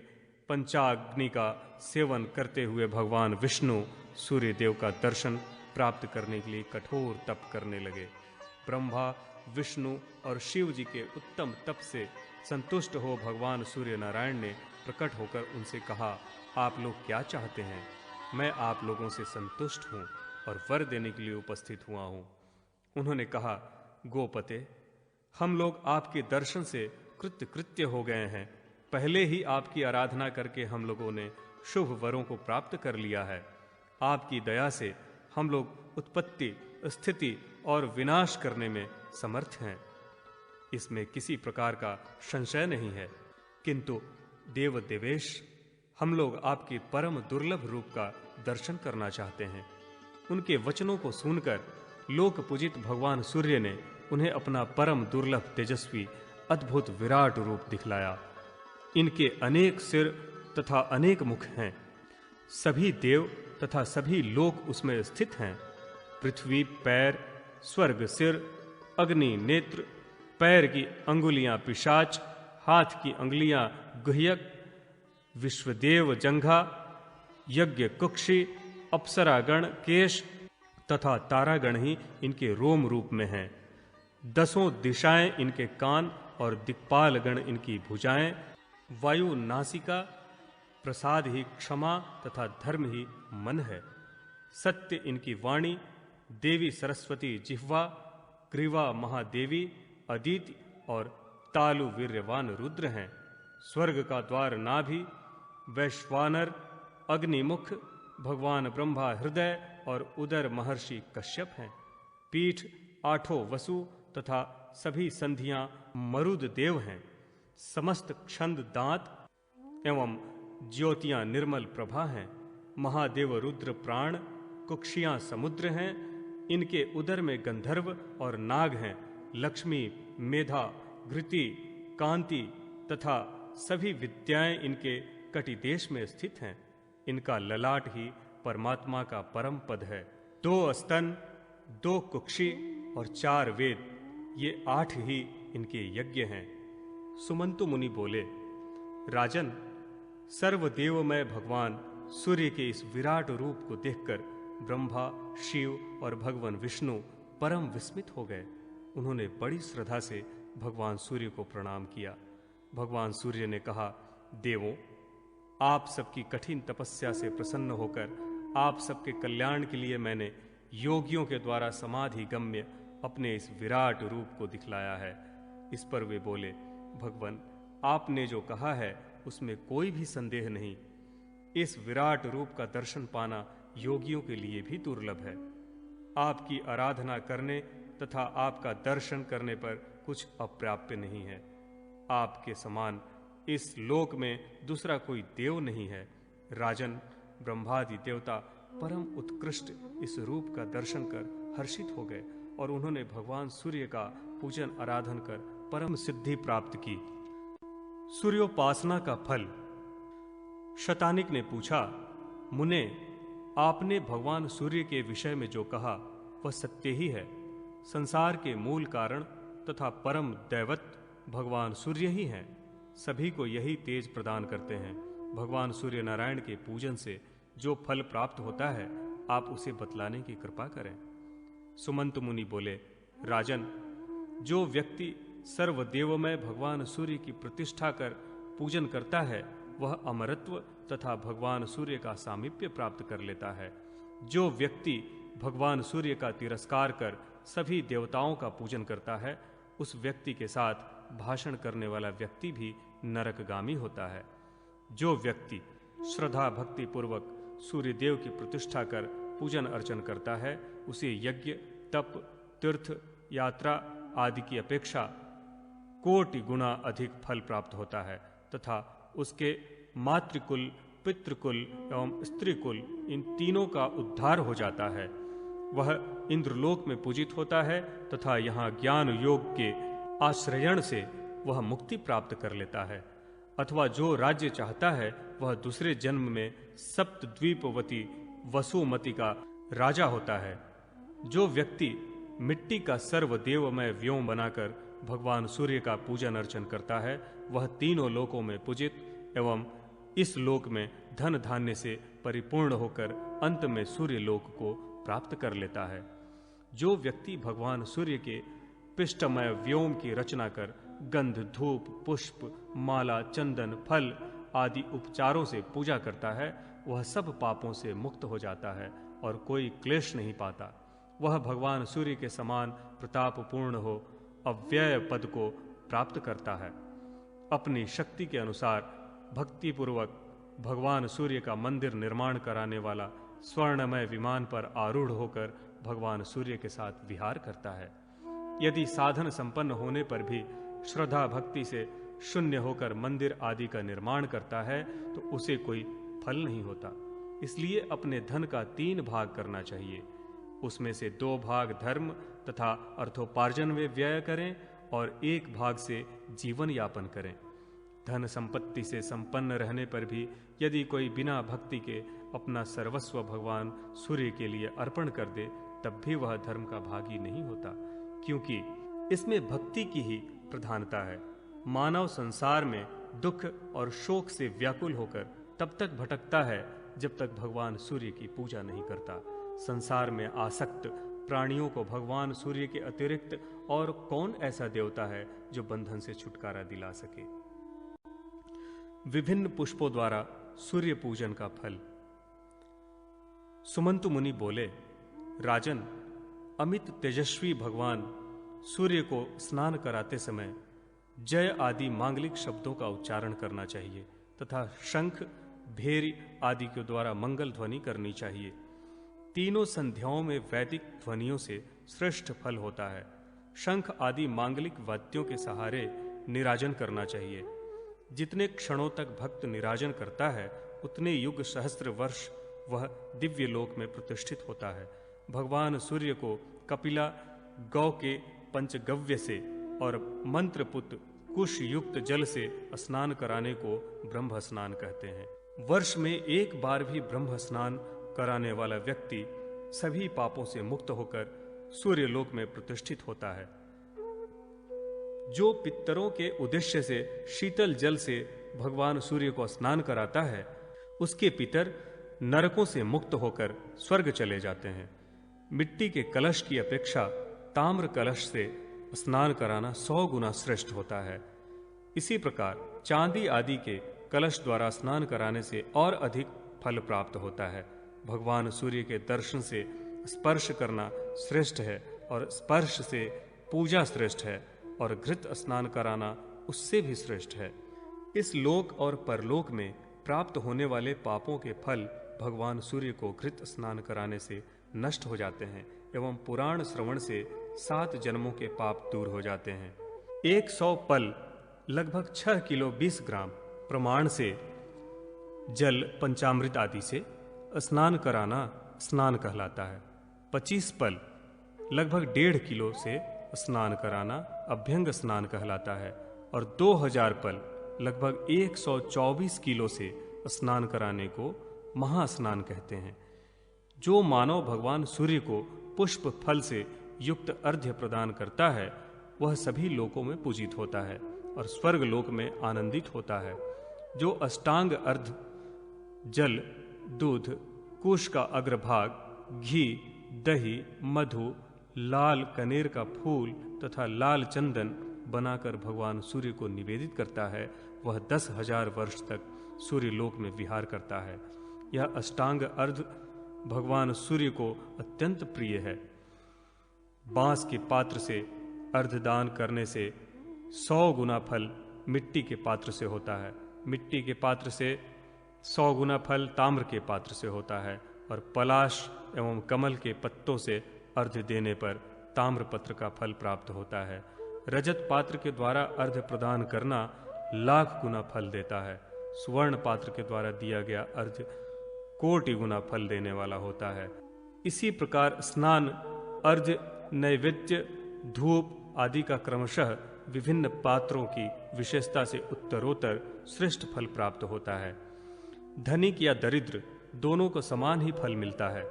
पंचाग्नि का सेवन करते हुए भगवान विष्णु सूर्य देव का दर्शन प्राप्त करने के लिए कठोर तप करने लगे। ब्रह्मा विष्णु और शिव जी के उत्तम तप से संतुष्ट हो भगवान सूर्य नारायण ने प्रकट होकर उनसे कहा, आप लोग क्या चाहते हैं? मैं आप लोगों से संतुष्ट हूँ और वर देने के लिए उपस्थित हुआ हूँ। उन्होंने कहा, गोपते, हम लोग आपके दर्शन से कृत्य हो गए हैं। पहले ही आपकी आराधना करके हम लोगों ने शुभ वरों को प्राप्त कर लिया है। आपकी दया से हम लोग उत्पत्ति, स्थिति और विनाश करने में समर्थ हैं, इसमें किसी प्रकार का संशय नहीं है। किंतु देव देवेश, हम लोग आपके परम दुर्लभ रूप का दर्शन करना चाहते हैं। उनके वचनों को सुनकर लोक पूजित भगवान सूर्य ने उन्हें अपना परम दुर्लभ तेजस्वी अद्भुत विराट रूप दिखलाया। इनके अनेक सिर तथा अनेक मुख हैं। सभी देव तथा सभी लोक उसमें स्थित हैं। पृथ्वी पैर, स्वर्ग सिर, अग्नि नेत्र, पैर की अंगुलियां पिशाच, हाथ की अंगुलियां गुह्यक, विश्वदेव जंघा, यज्ञ कुक्षी, अप्सरागण केश तथा तारागण ही इनके रोम रूप में हैं। दसों दिशाएं इनके कान और दिक्पाल गण इनकी भुजाएं, वायु नासिका, प्रसाद ही क्षमा तथा धर्म ही मन है। सत्य इनकी वाणी, देवी सरस्वती जिह्वा, ग्रीवा महादेवी, अदिति और तालु वीर्यवान रुद्र हैं। स्वर्ग का द्वार नाभि, वैश्वानर, अग्निमुख, भगवान ब्रह्मा हृदय और उदर महर्षि कश्यप हैं। पीठ आठों वसु तथा सभी संधियां मरुद देव हैं। समस्त छंद दांत एवं ज्योतियां निर्मल प्रभा हैं। महादेव रुद्र प्राण, कुक्षियां समुद्र हैं। इनके उदर में गंधर्व और नाग हैं। लक्ष्मी, मेधा, घृति, कांति तथा सभी विद्याएं इनके कटिदेश में स्थित हैं। इनका ललाट ही परमात्मा का परम पद है। 2 स्तन, 2 कुक्षी और 4 वेद, ये 8 ही इनके यज्ञ हैं। सुमंतु मुनि बोले, राजन, सर्वदेवमय भगवान सूर्य के इस विराट रूप को देखकर ब्रह्मा, शिव और भगवान विष्णु परम विस्मित हो गए। उन्होंने बड़ी श्रद्धा से भगवान सूर्य को प्रणाम किया। भगवान सूर्य ने कहा, देवों, आप सबकी कठिन तपस्या से प्रसन्न होकर आप सबके कल्याण के लिए मैंने योगियों के द्वारा समाधि गम्य अपने इस विराट रूप को दिखलाया है। इस पर वे बोले, भगवान, आपने जो कहा है उसमें कोई भी संदेह नहीं। इस विराट रूप का दर्शन पाना योगियों के लिए भी दुर्लभ है। आपकी आराधना करने तथा आपका दर्शन करने पर कुछ अप्राप्य नहीं है। आपके समान इस लोक में दूसरा कोई देव नहीं है। राजन, ब्रह्मादि देवता परम उत्कृष्ट इस रूप का दर्शन कर हर्षित हो गए और उन्होंने भगवान सूर्य का पूजन आराधन कर परम सिद्धि प्राप्त की। सूर्योपासना का फल। शतानिक ने पूछा, मुने, आपने भगवान सूर्य के विषय में जो कहा वह सत्य ही है। संसार के मूल कारण तथा परम दैवत भगवान सूर्य ही हैं। सभी को यही तेज प्रदान करते हैं। भगवान सूर्य नारायण के पूजन से जो फल प्राप्त होता है, आप उसे बतलाने की कृपा करें। सुमंत मुनि बोले, राजन, जो व्यक्ति सर्वदेवमय भगवान सूर्य की प्रतिष्ठा कर पूजन करता है, वह अमरत्व तथा भगवान सूर्य का सामीप्य प्राप्त कर लेता है। जो व्यक्ति भगवान सूर्य का तिरस्कार कर सभी देवताओं का पूजन करता है, उस व्यक्ति के साथ भाषण करने वाला व्यक्ति भी नरकगामी होता है। जो व्यक्ति श्रद्धा भक्ति पूर्वक सूर्यदेव की प्रतिष्ठा कर पूजन अर्चन करता है, उसे यज्ञ, तप, तीर्थ, यात्रा आदि की अपेक्षा कोटि गुना अधिक फल प्राप्त होता है तथा उसके मातृकुल, पितृकुल एवं स्त्रीकुल इन तीनों का उद्धार हो जाता है। वह इंद्रलोक में पूजित होता है तथा यहाँ ज्ञान योग के आश्रयण से वह मुक्ति प्राप्त कर लेता है। अथवा जो राज्य चाहता है, वह दूसरे जन्म में सप्तद्वीपवती वसुमती का राजा होता है। जो व्यक्ति मिट्टी का सर्वदेवमय व्योम बनाकर भगवान सूर्य का पूजन अर्चन करता है, वह तीनों लोकों में पूजित एवं इस लोक में धन धान्य से परिपूर्ण होकर अंत में सूर्य लोक को प्राप्त कर लेता है। जो व्यक्ति भगवान सूर्य के पिष्टमय व्योम की रचना कर गंध, धूप, पुष्प, माला, चंदन, फल आदि उपचारों से पूजा करता है, वह सब पापों से मुक्त हो जाता है और कोई क्लेश नहीं पाता। वह भगवान सूर्य के समान प्रतापपूर्ण हो अव्यय पद को प्राप्त करता है। अपनी शक्ति के अनुसार भक्ति पूर्वक भगवान सूर्य का मंदिर निर्माण कराने वाला स्वर्णमय विमान पर आरूढ़ होकर भगवान सूर्य के साथ विहार करता है। यदि साधन संपन्न होने पर भी श्रद्धा भक्ति से शून्य होकर मंदिर आदि का निर्माण करता है, तो उसे कोई फल नहीं होता। इसलिए अपने धन का 3 भाग करना चाहिए। उसमें से 2 भाग धर्म तथा अर्थोपार्जन में व्यय करें और 1 भाग से जीवन यापन करें। धन संपत्ति से संपन्न रहने पर भी यदि कोई बिना भक्ति के अपना सर्वस्व भगवान सूर्य के लिए अर्पण कर दे, तब भी वह धर्म का भागी नहीं होता, क्योंकि इसमें भक्ति की ही प्रधानता है। मानव संसार में दुख और शोक से व्याकुल होकर तब तक भटकता है जब तक भगवान सूर्य की पूजा नहीं करता। संसार में आसक्त प्राणियों को भगवान सूर्य के अतिरिक्त और कौन ऐसा देवता है जो बंधन से छुटकारा दिला सके। विभिन्न पुष्पों द्वारा सूर्य पूजन का फल। सुमंतु मुनि बोले, राजन, अमित तेजस्वी भगवान सूर्य को स्नान कराते समय जय आदि मांगलिक शब्दों का उच्चारण करना चाहिए तथा शंख, भेरी आदि के द्वारा मंगल ध्वनि करनी चाहिए। तीनों संध्याओं में वैदिक ध्वनियों से श्रेष्ठ फल होता है। शंख आदि मांगलिक वाद्यों के सहारे निराजन करना चाहिए। जितने क्षणों तक भक्त निराजन करता है, उतने युग सहस्त्र वर्ष वह दिव्य लोक में प्रतिष्ठित होता है। भगवान सूर्य को कपिला गौ के पंचगव्य से और मंत्रपुत कुश युक्त जल से स्नान कराने को ब्रह्म स्नान कहते हैं। वर्ष में 1 बार भी ब्रह्म स्नान कराने वाला व्यक्ति सभी पापों से मुक्त होकर सूर्य लोक में प्रतिष्ठित होता है। जो पितरों के उद्देश्य से शीतल जल से भगवान सूर्य को स्नान कराता है, उसके पितर नरकों से मुक्त होकर स्वर्ग चले जाते हैं। मिट्टी के कलश की अपेक्षा ताम्र कलश से स्नान कराना 100 गुना श्रेष्ठ होता है। इसी प्रकार चांदी आदि के कलश द्वारा स्नान कराने से और अधिक फल प्राप्त होता है। भगवान सूर्य के दर्शन से स्पर्श करना श्रेष्ठ है और स्पर्श से पूजा श्रेष्ठ है और घृत स्नान कराना उससे भी श्रेष्ठ है। इस लोक और परलोक में प्राप्त होने वाले पापों के फल भगवान सूर्य को घृत स्नान कराने से नष्ट हो जाते हैं एवं पुराण श्रवण से 7 जन्मों के पाप दूर हो जाते हैं। 100 पल लगभग 6 किलो 20 ग्राम प्रमाण से जल पंचामृत आदि से स्नान कराना स्नान कहलाता है। 25 पल लगभग 1.5 किलो से स्नान कराना अभ्यंग स्नान कहलाता है और 2000 पल लगभग 124 किलो से स्नान कराने को महास्नान कहते हैं। जो मानव भगवान सूर्य को पुष्प फल से युक्त अर्घ्य प्रदान करता है वह सभी लोकों में पूजित होता है और स्वर्ग लोक में आनंदित होता है। जो अष्टांग अर्घ्य जल, दूध, कुश का अग्रभाग, घी, दही, मधु, लाल कनेर का फूल तथा लाल चंदन बनाकर भगवान सूर्य को निवेदित करता है वह 10,000 वर्ष तक सूर्य लोक में विहार करता है। यह अष्टांग अर्घ्य भगवान सूर्य को अत्यंत प्रिय है। बांस के पात्र से अर्घदान करने से 100 गुना फल मिट्टी के पात्र से होता है। मिट्टी के पात्र से 100 गुना फल ताम्र के पात्र से होता है और पलाश एवं कमल के पत्तों से अर्घ्य देने पर ताम्र पत्र का फल प्राप्त होता है। रजत पात्र के द्वारा अर्घ्य प्रदान करना 1,00,000 गुना फल देता है। स्वर्ण पात्र के द्वारा दिया गया अर्घ्य 1,00,00,000 गुना फल देने वाला होता है। इसी प्रकार स्नान, अर्घ्य, नैवेद्य, धूप आदि का क्रमशः विभिन्न पात्रों की विशेषता से उत्तरोत्तर श्रेष्ठ फल प्राप्त होता है। धनिक या दरिद्र दोनों को समान ही फल मिलता है,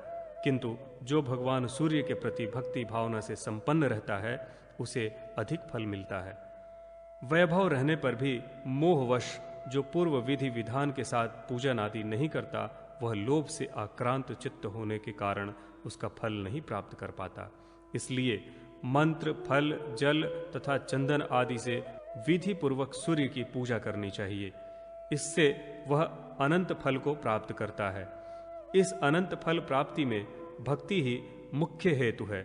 किंतु जो भगवान सूर्य के प्रति भक्ति भावना से संपन्न रहता है उसे अधिक फल मिलता है। वैभव रहने पर भी मोहवश जो पूर्व विधि विधान के साथ पूजन आदि नहीं करता वह लोभ से आक्रांत चित्त होने के कारण उसका फल नहीं प्राप्त कर पाता। इसलिए मंत्र, फल, जल तथा चंदन आदि से विधि पूर्वक सूर्य की पूजा करनी चाहिए। इससे वह अनंत फल को प्राप्त करता है। इस अनंत फल प्राप्ति में भक्ति ही मुख्य हेतु है।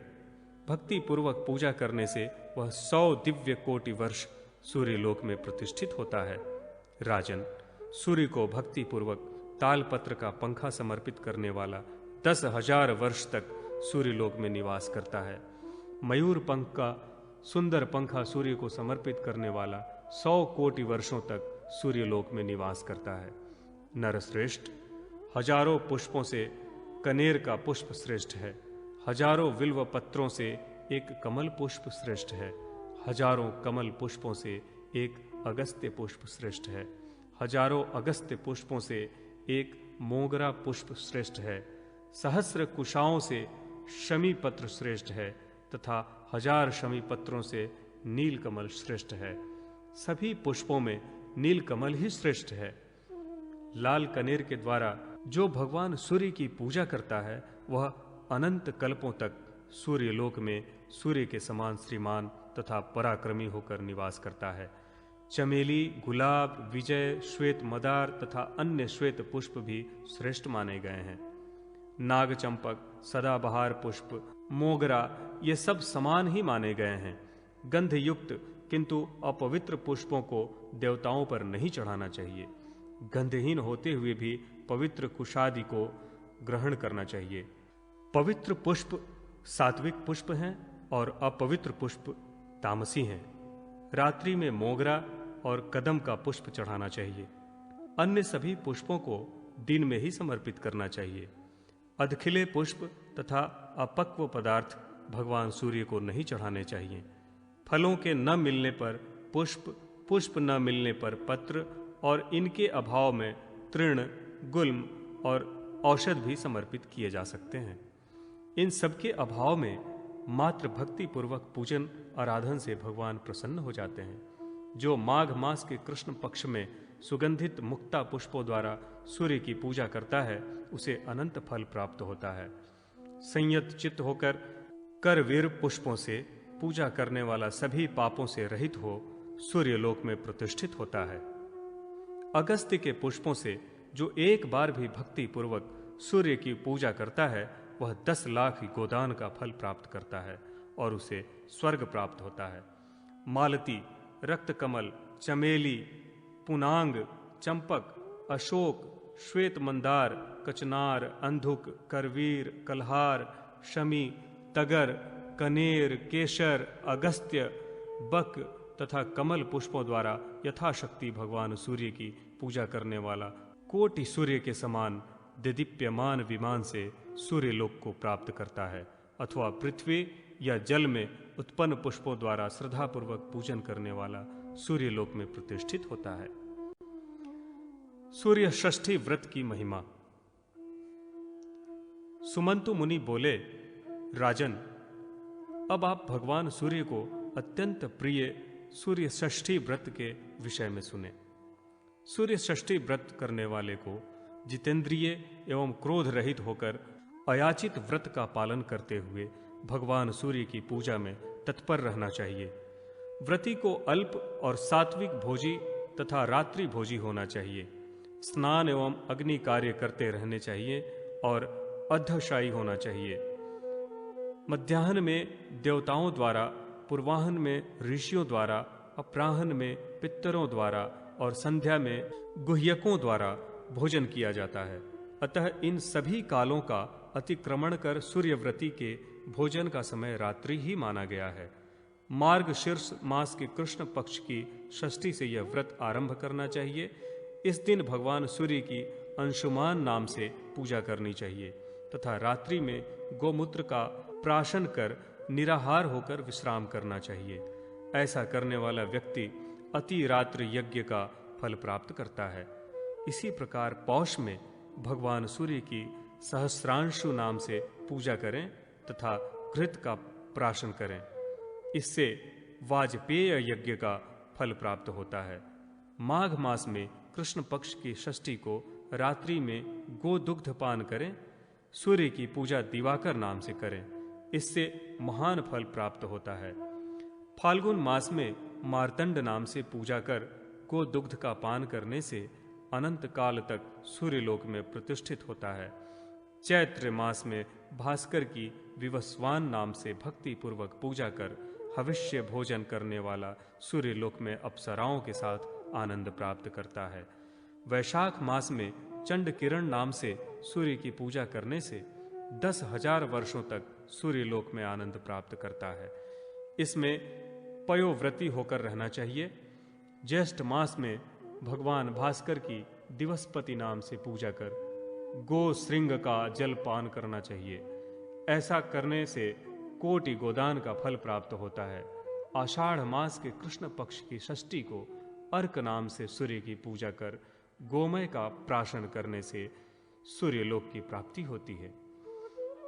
भक्ति पूर्वक पूजा करने से वह 100 दिव्य कोटि वर्ष सूर्य लोक में प्रतिष्ठित होता है। राजन, सूर्य को भक्ति पूर्वक तालपत्र का पंखा समर्पित करने वाला 10,000 वर्ष तक सूर्य लोक में निवास करता है। मयूर पंख का सुंदर पंखा सूर्य को समर्पित करने वाला 100 कोटि वर्षों तक सूर्य लोक में निवास करता है। नरश्रेष्ठ, हजारों पुष्पों से कनेर का पुष्प श्रेष्ठ है। हजारों बिल्व पत्रों से एक कमल पुष्प श्रेष्ठ है। हजारों कमल पुष्पों से एक अगस्त्य पुष्प श्रेष्ठ है। हजारों अगस्त्य पुष्पों से एक मोगरा पुष्प श्रेष्ठ है। सहस्र कुशाओं से शमी पत्र श्रेष्ठ है तथा 1000 शमी पत्रों से नीलकमल श्रेष्ठ है। सभी पुष्पों में नीलकमल ही श्रेष्ठ है। लाल कनेर के द्वारा जो भगवान सूर्य की पूजा करता है वह अनंत कल्पों तक सूर्य लोक में सूर्य के समान श्रीमान तथा पराक्रमी होकर निवास करता है। चमेली, गुलाब, विजय, श्वेत मदार तथा अन्य श्वेत पुष्प भी श्रेष्ठ माने गए हैं। नाग चंपक, सदाबहार पुष्प, मोगरा ये सब समान ही माने गए हैं। गंध युक्त किंतु अपवित्र पुष्पों को देवताओं पर नहीं चढ़ाना चाहिए। गंधहीन होते हुए भी पवित्र कुशादि को ग्रहण करना चाहिए। पवित्र पुष्प सात्विक पुष्प हैं और अपवित्र पुष्प तामसी हैं। रात्रि में मोगरा और कदम का पुष्प चढ़ाना चाहिए। अन्य सभी पुष्पों को दिन में ही समर्पित करना चाहिए। अधखिले पुष्प तथा अपक्व पदार्थ भगवान सूर्य को नहीं चढ़ाने चाहिए। फलों के न मिलने पर पुष्प, पुष्प न मिलने पर पत्र और इनके अभाव में तृण, गुल्म और औषध भी समर्पित किए जा सकते हैं। इन सबके अभाव में मात्र भक्ति पूर्वक पूजन आराधन से भगवान प्रसन्न हो जाते हैं। जो माघ मास के कृष्ण पक्ष में सुगंधित मुक्ता पुष्पों द्वारा सूर्य की पूजा करता है उसे अनंत फल प्राप्त होता है। संयत चित्त होकर करवीर पुष्पों से पूजा करने वाला सभी पापों से रहित हो सूर्य लोक में प्रतिष्ठित होता है। अगस्त्य के पुष्पों से जो एक बार भी भक्ति पूर्वक सूर्य की पूजा करता है वह 10 लाख गोदान का फल प्राप्त करता है और उसे स्वर्ग प्राप्त होता है। मालती, रक्तकमल, चमेली, पुनांग, चंपक, अशोक, श्वेत मंदार, कचनार, अंधुक, करवीर, कल्हार, शमी, तगर, कनेर, केशर, अगस्त्य, बक तथा कमल पुष्पों द्वारा यथाशक्ति भगवान सूर्य की पूजा करने वाला कोटि सूर्य के समान दिदीप्यमान विमान से सूर्य लोक को प्राप्त करता है, अथवा पृथ्वी या जल में उत्पन्न पुष्पों द्वारा श्रद्धापूर्वक पूजन करने वाला सूर्य लोक में प्रतिष्ठित होता है। सूर्य षष्ठी व्रत की महिमा। सुमंतु मुनि बोले, राजन, अब आप भगवान सूर्य को अत्यंत प्रिय सूर्य षष्ठी व्रत के विषय में सुने। सूर्य षष्ठी व्रत करने वाले को जितेंद्रिय एवं क्रोध रहित होकर अयाचित व्रत का पालन करते हुए भगवान सूर्य की पूजा में तत्पर रहना चाहिए। व्रती को अल्प और सात्विक भोजी तथा रात्रि भोजी होना चाहिए। स्नान एवं अग्नि कार्य करते रहने चाहिए और अध्यशायी होना चाहिए। मध्याह्न में देवताओं द्वारा, पूर्वाह्न में ऋषियों द्वारा, अपराह्न में पितरों द्वारा और संध्या में गुह्यकों द्वारा भोजन किया जाता है। अतः इन सभी कालों का अतिक्रमण कर सूर्यव्रती के भोजन का समय रात्रि ही माना गया है। मार्गशीर्ष मास के कृष्ण पक्ष की षष्ठी से यह व्रत आरंभ करना चाहिए। इस दिन भगवान सूर्य की अंशुमान नाम से पूजा करनी चाहिए तथा रात्रि में गोमूत्र का प्राशन कर निराहार होकर विश्राम करना चाहिए। ऐसा करने वाला व्यक्ति अति रात्र यज्ञ का फल प्राप्त करता है। इसी प्रकार पौष में भगवान सूर्य की सहस्रांशु नाम से पूजा करें तथा घृत का प्राशन करें। इससे वाजपेय यज्ञ का फल प्राप्त होता है। माघ मास में कृष्ण पक्ष की षष्ठी को रात्रि में गोदुग्ध पान करें। सूर्य की पूजा दिवाकर नाम से करें, इससे महान फल प्राप्त होता है। फाल्गुन मास में मार्तंड नाम से पूजा कर गोदुग्ध का पान करने से अनंत काल तक सूर्यलोक में प्रतिष्ठित होता है। चैत्र मास में भास्कर की विवस्वान नाम से भक्ति पूर्वक पूजा कर हविष्य भोजन करने वाला सूर्यलोक में अप्सराओं के साथ आनंद प्राप्त करता है। वैशाख मास में चंड किरण नाम से सूर्य की पूजा करने से 10,000 वर्षों तक सूर्यलोक में आनंद प्राप्त करता है। इसमें पयोव्रती होकर रहना चाहिए। ज्येष्ठ मास में भगवान भास्कर की दिवसपति नाम से पूजा कर गो श्रृंग का जल पान करना चाहिए। ऐसा करने से कोटि गोदान का फल प्राप्त होता है। आषाढ़ मास के कृष्ण पक्ष की षष्ठी को अर्क नाम से सूर्य की पूजा कर गोमय का प्राशन करने से सूर्यलोक की प्राप्ति होती है।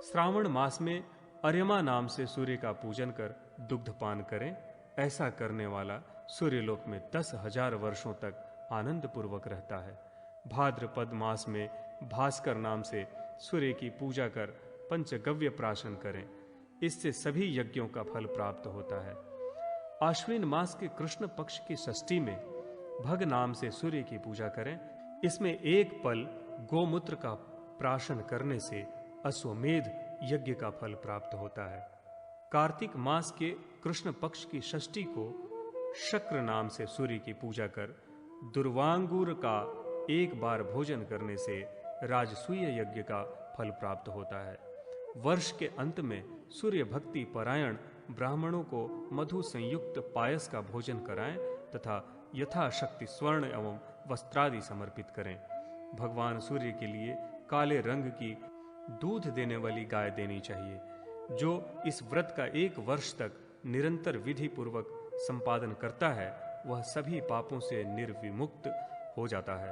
श्रावण मास में अर्यमा नाम से सूर्य का पूजन कर दुग्धपान करें। ऐसा करने वाला सूर्यलोक में 10,000 वर्षों तक आनंद पूर्वक रहता है। भाद्रपद मास में भास्कर नाम से सूर्य की पूजा कर पंचगव्य प्राशन करें, इससे सभी यज्ञों का फल प्राप्त होता है। आश्विन मास के कृष्ण पक्ष की षष्ठी में भग नाम से सूर्य की पूजा करें। इसमें एक पल गोमूत्र का प्राशन करने से अश्वमेध यज्ञ का फल प्राप्त होता है। कार्तिक मास के कृष्ण पक्ष की षष्ठी को शक्र नाम से सूर्य की पूजा कर दुर्वांगुर का एक बार भोजन करने से राजसूय यज्ञ का फल प्राप्त होता है। वर्ष के अंत में सूर्य भक्ति परायण ब्राह्मणों को मधु संयुक्त पायस का भोजन कराएं तथा यथाशक्ति स्वर्ण एवं वस्त्रादि समर्पित करें। भगवान सूर्य के लिए काले रंग की दूध देने वाली गाय देनी चाहिए। जो इस व्रत का 1 वर्ष तक निरंतर विधि पूर्वक संपादन करता है, वह सभी पापों से निर्विमुक्त हो जाता है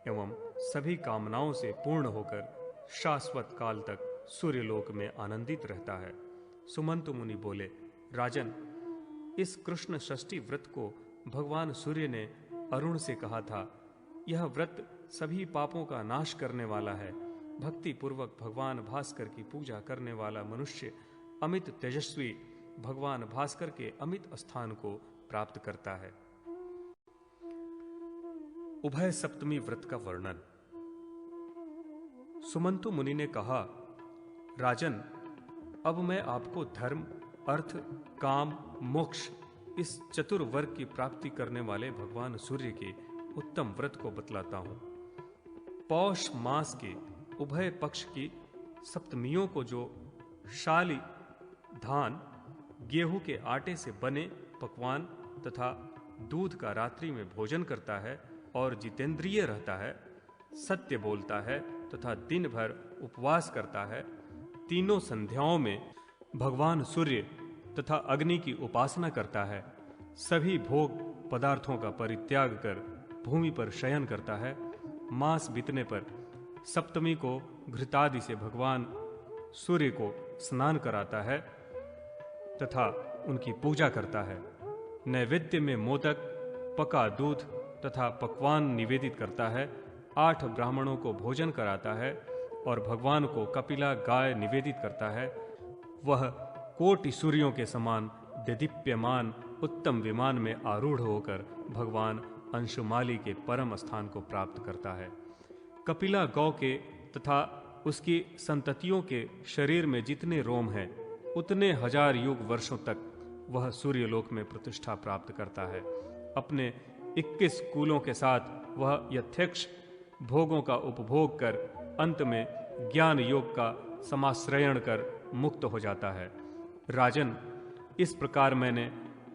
एवं सभी कामनाओं से पूर्ण होकर शाश्वत काल तक सूर्यलोक में आनंदित रहता है। सुमंतु मुनि बोले, राजन, इस कृष्ण षष्ठी व्रत को भगवान सूर्य ने अरुण से कहा था। यह व्रत सभी पापों का नाश करने वाला है। भक्ति पूर्वक भगवान भास्कर की पूजा करने वाला मनुष्य अमित तेजस्वी भगवान भास्कर के अमित स्थान को प्राप्त करता है। उभय सप्तमी व्रत का वर्णन। सुमंतु मुनि ने कहा, राजन, अब मैं आपको धर्म, अर्थ, काम, मोक्ष इस चतुर्वर्ग की प्राप्ति करने वाले भगवान सूर्य के उत्तम व्रत को बतलाता हूं। पौष मास के उभय पक्ष की सप्तमियों को जो शाली, धान, गेहूं के आटे से बने पकवान तथा दूध का रात्रि में भोजन करता है और जितेंद्रिय रहता है, सत्य बोलता है तथा दिन भर उपवास करता है, तीनों संध्याओं में भगवान सूर्य तथा अग्नि की उपासना करता है, सभी भोग पदार्थों का परित्याग कर भूमि पर शयन करता है, मास बीतने पर सप्तमी को घृतादि से भगवान सूर्य को स्नान कराता है तथा उनकी पूजा करता है, नैवेद्य में मोदक, पका दूध तथा पकवान निवेदित करता है, 8 ब्राह्मणों को भोजन कराता है और भगवान को कपिला गाय निवेदित करता है। वह कोटि सूर्यों के समान देदीप्यमान उत्तम विमान में आरूढ़ होकर भगवान अंशुमाली के परम स्थान को प्राप्त करता है। कपिला गौ के तथा उसकी संततियों के शरीर में जितने रोम हैं, उतने 1000 युग वर्षों तक वह सूर्यलोक में प्रतिष्ठा प्राप्त करता है। अपने 21 कुलों के साथ वह यथेक्ष भोगों का उपभोग कर अंत में ज्ञान योग का समाश्रयण कर मुक्त हो जाता है। राजन, इस प्रकार मैंने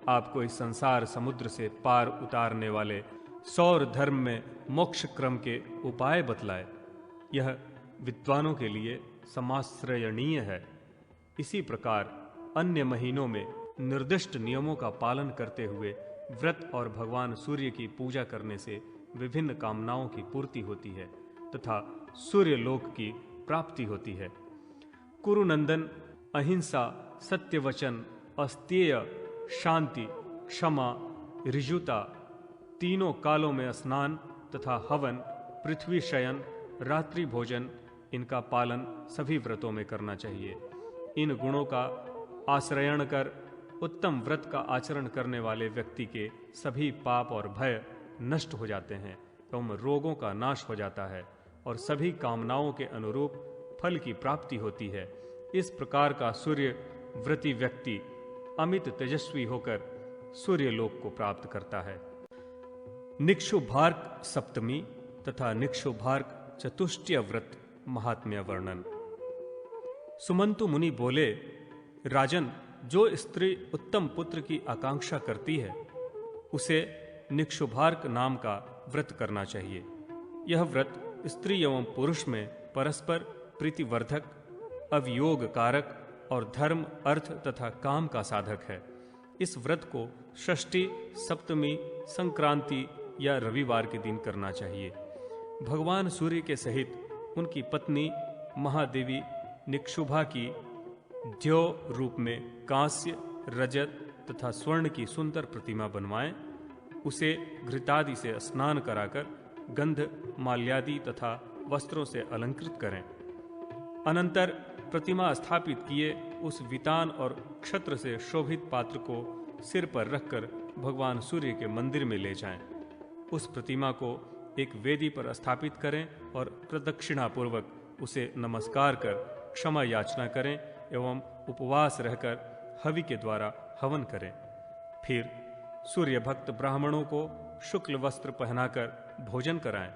आपको इस संसार समुद्र से पार उतारने वाले सौर धर्म में मोक्ष क्रम के उपाय बतलाए। यह विद्वानों के लिए समाश्रयणीय है। इसी प्रकार अन्य महीनों में निर्दिष्ट नियमों का पालन करते हुए व्रत और भगवान सूर्य की पूजा करने से विभिन्न कामनाओं की पूर्ति होती है तथा सूर्य लोक की प्राप्ति होती है। कुरुनंदन, अहिंसा, सत्यवचन, अस्तेय, शांति, क्षमा, ऋजुता, तीनों कालों में स्नान तथा हवन, पृथ्वी शयन, रात्रि भोजन, इनका पालन सभी व्रतों में करना चाहिए। इन गुणों का आश्रयण कर उत्तम व्रत का आचरण करने वाले व्यक्ति के सभी पाप और भय नष्ट हो जाते हैं एवं रोगों का नाश हो जाता है और सभी कामनाओं के अनुरूप फल की प्राप्ति होती है। इस प्रकार का सूर्य व्रती व्यक्ति अमित तेजस्वी होकर सूर्यलोक को प्राप्त करता है। निक्षुभार्क सप्तमी तथा निक्षुभार्क चतुष्टय व्रत महात्म्य वर्णन। सुमंतु मुनि बोले, राजन, जो स्त्री उत्तम पुत्र की आकांक्षा करती है उसे निक्षुभार्क नाम का व्रत करना चाहिए। यह व्रत स्त्री एवं पुरुष में परस्पर प्रीतिवर्धक, अवियोग कारक और धर्म, अर्थ तथा काम का साधक है। इस व्रत को षष्ठी, सप्तमी, संक्रांति या रविवार के दिन करना चाहिए। भगवान सूर्य के सहित उनकी पत्नी महादेवी निक्षुभा की द्यो रूप में कांस्य, रजत तथा स्वर्ण की सुंदर प्रतिमा बनवाएं। उसे घृतादि से स्नान कराकर गंध, माल्यादि तथा वस्त्रों से अलंकृत करें। अनंतर प्रतिमा स्थापित किए उस वितान और क्षत्र से शोभित पात्र को सिर पर रखकर भगवान सूर्य के मंदिर में ले जाएं। उस प्रतिमा को एक वेदी पर स्थापित करें और प्रदक्षिणा पूर्वक उसे नमस्कार कर क्षमा याचना करें एवं उपवास रहकर हवि के द्वारा हवन करें। फिर सूर्य भक्त ब्राह्मणों को शुक्ल वस्त्र पहनाकर भोजन कराएं।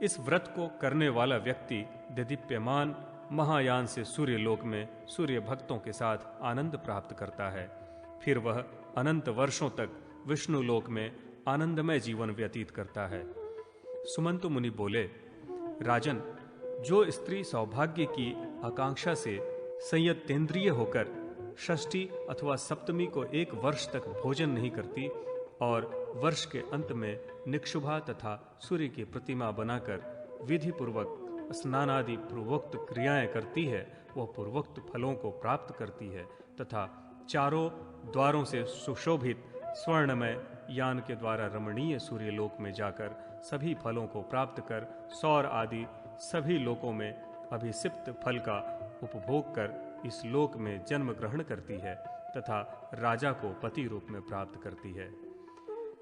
इस व्रत को करने वाला व्यक्ति देदीप्यमान महायान से सूर्य लोक में सूर्य भक्तों के साथ आनंद प्राप्त करता है। फिर वह अनंत वर्षों तक विष्णु लोक में आनंदमय जीवन व्यतीत करता है। सुमंतु मुनि बोले, राजन, जो स्त्री सौभाग्य की आकांक्षा से संयतेंद्रिय होकर षष्ठी अथवा सप्तमी को 1 वर्ष तक भोजन नहीं करती और वर्ष के अंत में निक्षुभा तथा सूर्य की प्रतिमा बनाकर विधि पूर्वक स्नानादि पूर्वोक्त क्रियाएं करती है, वह पूर्वोक्त फलों को प्राप्त करती है तथा चारों द्वारों से सुशोभित स्वर्णमय यान के द्वारा रमणीय सूर्य लोक में जाकर सभी फलों को प्राप्त कर सौर आदि सभी लोकों में अभिसिप्त फल का उपभोग कर इस लोक में जन्म ग्रहण करती है तथा राजा को पति रूप में प्राप्त करती है।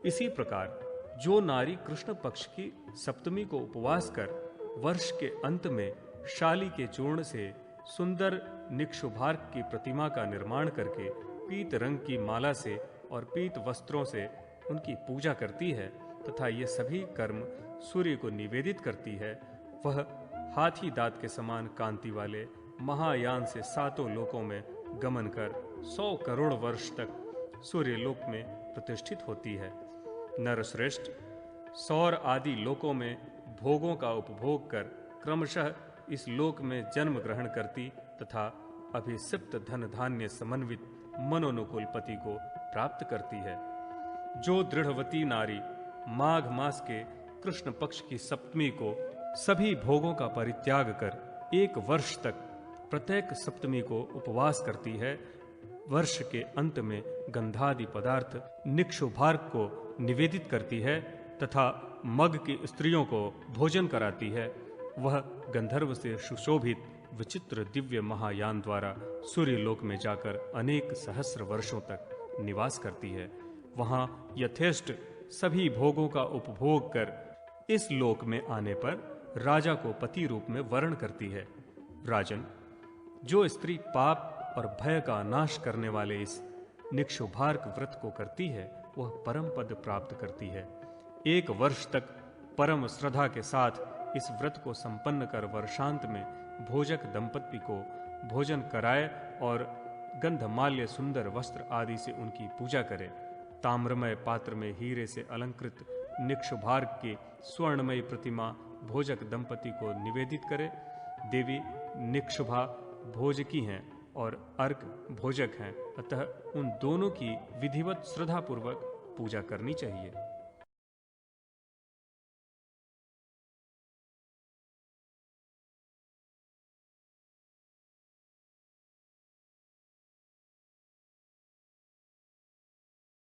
इसी प्रकार जो नारी कृष्ण पक्ष की सप्तमी को उपवास कर वर्ष के अंत में शाली के चूर्ण से सुंदर निक्षुभार्क की प्रतिमा का निर्माण करके पीत रंग की माला से और पीत वस्त्रों से उनकी पूजा करती है तथा ये सभी कर्म सूर्य को निवेदित करती है, वह हाथी दांत के समान कांति वाले महायान से 7 लोकों में गमन कर 100 करोड़ वर्ष तक सूर्य लोक में प्रतिष्ठित होती है। नरश्रेष्ठ सौर आदि लोकों में भोगों का उपभोग कर क्रमशः इस लोक में जन्म ग्रहण करती तथा अभिसिप्त धन धान्य समन्वित मनोनुकूल पति को प्राप्त करती है। जो दृढ़वती नारी माघ मास के कृष्ण पक्ष की सप्तमी को सभी भोगों का परित्याग कर 1 वर्ष तक प्रत्येक सप्तमी को उपवास करती है, वर्ष के अंत में गंधादि पदार्थ निक्षुभार्क को निवेदित करती है तथा मग की स्त्रियों को भोजन कराती है, वह गंधर्व से सुशोभित विचित्र दिव्य महायान द्वारा सूर्यलोक में जाकर अनेक सहस्र वर्षों तक निवास करती है। वहां यथेष्ट सभी भोगों का उपभोग कर इस लोक में आने पर राजा को पति रूप में वर्ण करती है। राजन, जो स्त्री पाप और भय का नाश करने वाले इस निक्षुभार्क व्रत को करती है, वह परम पद प्राप्त करती है। 1 वर्ष तक परम श्रद्धा के साथ इस व्रत को संपन्न कर वर्षांत में भोजक दंपति को भोजन कराए और गंधमाल्य सुंदर वस्त्र आदि से उनकी पूजा करे। ताम्रमय पात्र में हीरे से अलंकृत निक्षुभार्क की स्वर्णमयी प्रतिमा भोजक दंपति को निवेदित करे। देवी निक्षुभा भोजकी हैं और अर्क भोजक हैं, अतः उन दोनों की विधिवत श्रद्धापूर्वक पूजा करनी चाहिए।